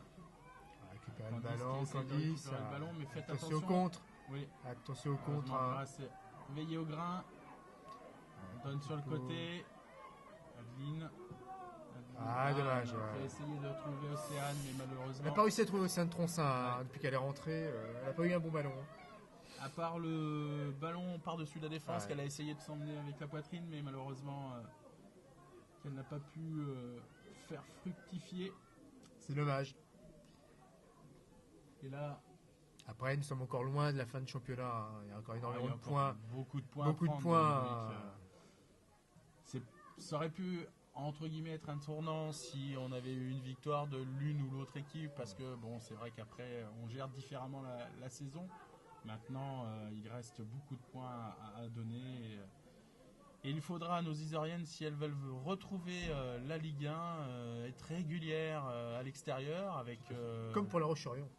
On va récupérer le ballon, Candice. Le ballon, mais faites attention au contre. Oui. Attention au contre. Veillez au grain. On donne sur le côté. Adeline. Dommage. On va essayer de trouver Océane, mais malheureusement. Elle n'a pas réussi à trouver Océane Troncin depuis qu'elle est rentrée. Elle n'a pas eu un bon ballon. À part le ballon par-dessus la défense qu'elle a essayé de s'emmener avec la poitrine, mais malheureusement qu'elle n'a pas pu faire fructifier. C'est dommage. Et là. Après, nous sommes encore loin de la fin du championnat. Il y a encore énormément de points. Beaucoup de points. Beaucoup de points. Ça aurait pu, entre guillemets, être un tournant si on avait eu une victoire de l'une ou l'autre équipe. Parce que, bon, c'est vrai qu'après, on gère différemment la saison. Maintenant, il reste beaucoup de points à donner. Et il faudra à nos Isériennes, si elles veulent retrouver la Ligue 1, être régulières à l'extérieur. Avec comme pour la Roche-sur-Yon.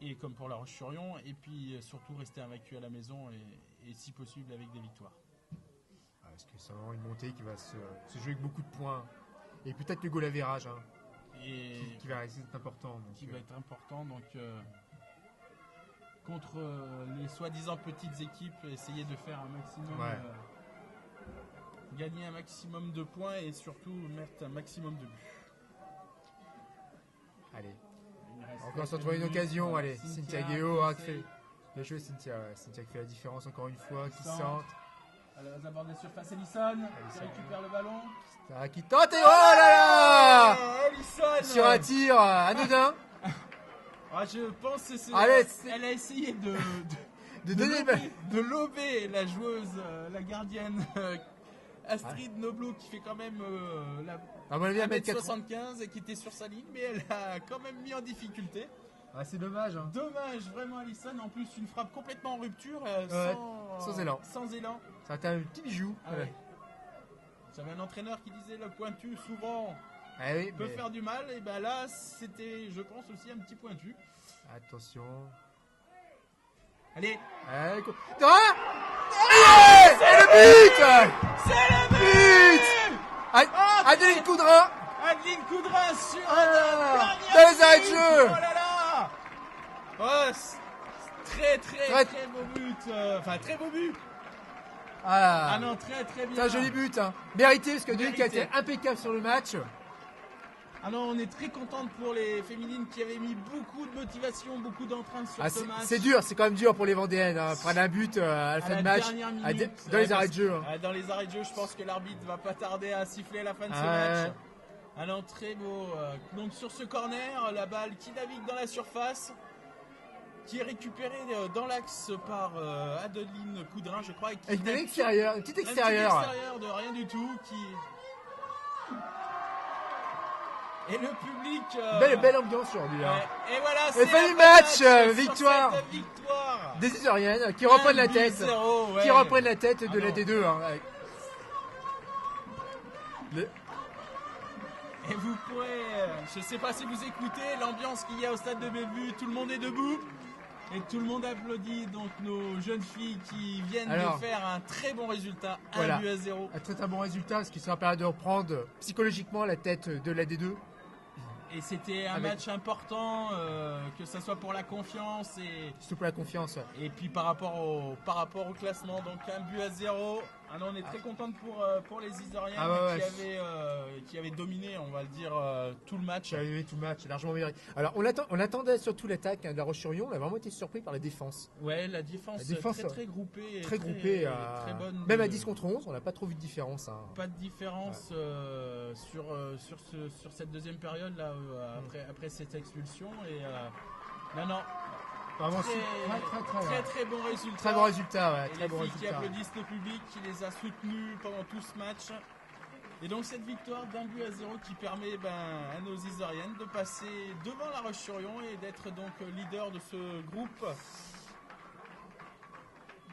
Et comme pour la Roche-sur-Yon, et puis surtout rester invaincu à la maison et si possible avec des victoires. Parce que c'est vraiment une montée qui va se jouer avec beaucoup de points. Et peut-être le goal average qui va être important. Va être important. Donc, contre les soi-disant petites équipes, essayer de faire un maximum. Gagner un maximum de points et surtout mettre un maximum de buts. Allez. Encore se retrouver une occasion, allez, Cynthia Guéot a fait bien joué, Cynthia qui fait la différence encore une fois, qui centre. Elle va aborder la surface, Alisson qui récupère le ballon. Qui tente et oh là là Alisson sur un tir anodin. Je pense que elle a essayé de lober la joueuse, la gardienne Astrid Noblo qui fait quand même À mon avis, 1m75 et qui était sur sa ligne, mais elle a quand même mis en difficulté. Ah, c'est dommage. Hein. Dommage, vraiment, Allison. En plus, une frappe complètement en rupture, sans élan. Sans élan. Ça a été un petit bijou. Ah ouais. J'avais un entraîneur qui disait le pointu souvent peut faire du mal. Et ben là, c'était, je pense, aussi un petit pointu. Attention. Allez. Allez, c'est le but. C'est le but. Adeline Coudrin. Adeline Coudrin sur dans les arrêts de jeu. Oh là là. Oh, très beau but. Enfin, très beau but. Ah non, très bien. C'est un joli but. Hein. Mérité parce que Adeline a été impeccable sur le match. Ah non, on est très contente pour les féminines qui avaient mis beaucoup de motivation, beaucoup d'entrain sur ce match. C'est dur, c'est quand même dur pour les Vendéennes. Hein. Prendre un but à la fin de match, dans les arrêts de jeu. Hein. Dans les arrêts de jeu, je pense que l'arbitre va pas tarder à siffler à la fin de ce match. Ah non, très beau. Donc sur ce corner, la balle qui navigue dans la surface, qui est récupérée dans l'axe par Adeline Coudrin, je crois. Avec un extérieur, un petit extérieur de rien du tout. Et le public... Belle ambiance aujourd'hui. Hein. Et voilà, c'est le match, victoire des Isoriennes qui reprennent la tête. 0, qui reprennent la tête de la D2. Hein. Et vous pourrez, je sais pas si vous écoutez l'ambiance qu'il y a au stade de Bellevue, tout le monde est debout. Et tout le monde applaudit donc nos jeunes filles qui viennent de faire un très bon résultat, 1-0. Un très bon résultat, ce qui sera permis de reprendre psychologiquement la tête de la D2. Et c'était un match important, que ce soit pour la confiance et surtout pour la confiance. Et puis par rapport au classement, donc 1-0. Alors on est très contente pour les Isoriennes qui avaient dominé, on va le dire, tout le match. Tout le match, largement meilleur. Alors on attendait surtout l'attaque de la Roche-sur-Yon, on a vraiment été surpris par la défense. Ouais, la défense très groupée. Très groupée, très bonne. Même à 10 contre 11, on n'a pas trop vu de différence. Hein. Pas de différence sur cette deuxième période là, après cette expulsion. Et non. Vraiment très bon résultat. Très bon résultat, ouais. Très bon résultat. Qui applaudissent le public, qui les a soutenus pendant tout ce match. Et donc cette victoire d'1-0 qui permet à nos Isoriennes de passer devant la Roche-sur-Yon et d'être donc leader de ce groupe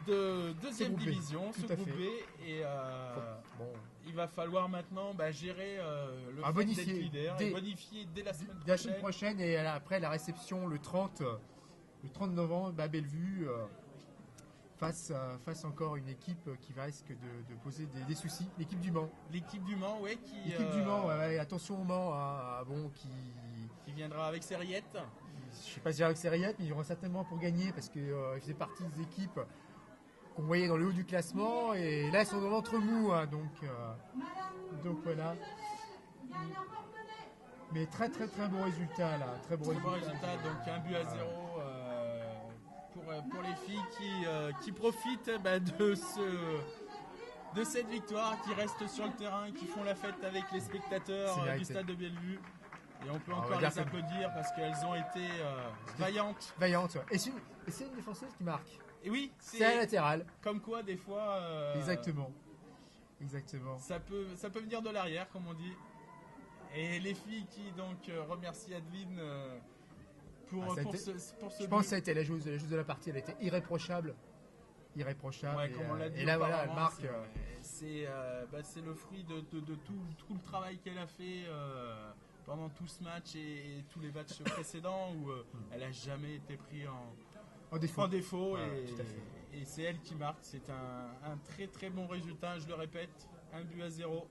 de deuxième division, ce groupe B. Et il va falloir maintenant gérer le fait d'être leader et bonifier dès la semaine prochaine. Et après la réception le 30 novembre à Bellevue face encore une équipe qui risque de poser des soucis. L'équipe du Mans. L'équipe du Mans, attention au Mans, qui viendra avec ses rillettes. Je ne sais pas si avec ses rillettes, mais ils auront certainement pour gagner parce qu'ils faisaient partie des équipes qu'on voyait dans le haut du classement et là ils sont dans l'entre-mou, hein, donc voilà. Mais très bon résultat là, très bon résultat. Donc 1-0 pour les filles qui profitent de cette victoire, qui restent sur le terrain, qui font la fête avec les spectateurs du stade de Bellevue. Et on peut encore les applaudir parce qu'elles ont été vaillantes. Et c'est une défenseuse qui marque. Et oui, c'est un latéral. Comme quoi, des fois. Exactement. Ça peut venir de l'arrière, comme on dit. Et les filles qui donc remercient Adeline pour ce je pense que ça a été la joueuse de la partie. Elle était irréprochable. Ouais, comme on l'a dit, et là voilà, elle marque. C'est le fruit de tout le travail qu'elle a fait pendant tout ce match et tous les matchs précédents où elle a jamais été prise en défaut voilà, et c'est elle qui marque. C'est un très bon résultat, je le répète, 1-0.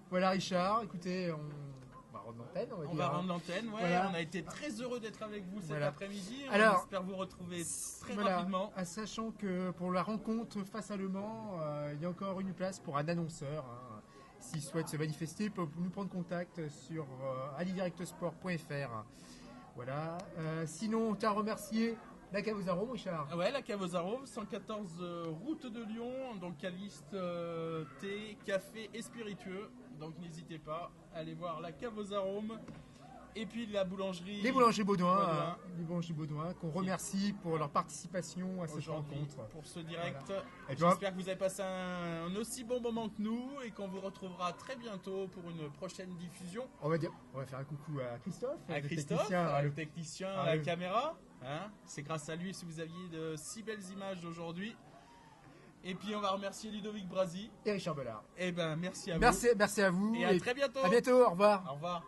Voilà Richard, écoutez, on va rendre l'antenne. On va rendre l'antenne, voilà. On a été très heureux d'être avec vous cet après-midi. Alors, on espère vous retrouver très rapidement. Sachant que pour la rencontre face à Le Mans, il y a encore une place pour un annonceur. Hein. S'il souhaite se manifester, il peut nous prendre contact sur alidirectsport.fr. Voilà. Sinon, on t'a remercié la Cave aux Arômes, Richard. Ouais, la Cave aux Arômes, 114 route de Lyon, donc caviste, thé, café et spiritueux. Donc n'hésitez pas à aller voir la Cave aux Arômes. Et puis la boulangerie. Les boulangers Baudouin, qu'on remercie pour leur participation à cette aujourd'hui rencontre. pour ce direct. Voilà. Et puis, J'espère que vous avez passé un aussi bon moment que nous et qu'on vous retrouvera très bientôt pour une prochaine diffusion. on va faire un coucou à Christophe, Le technicien à la caméra. Hein, c'est grâce à lui si vous aviez de si belles images aujourd'hui. Et puis on va remercier Ludovic Brasi et Richard Bellard. Et ben merci à vous. Merci à vous. Et à très bientôt. À bientôt, au revoir. Au revoir.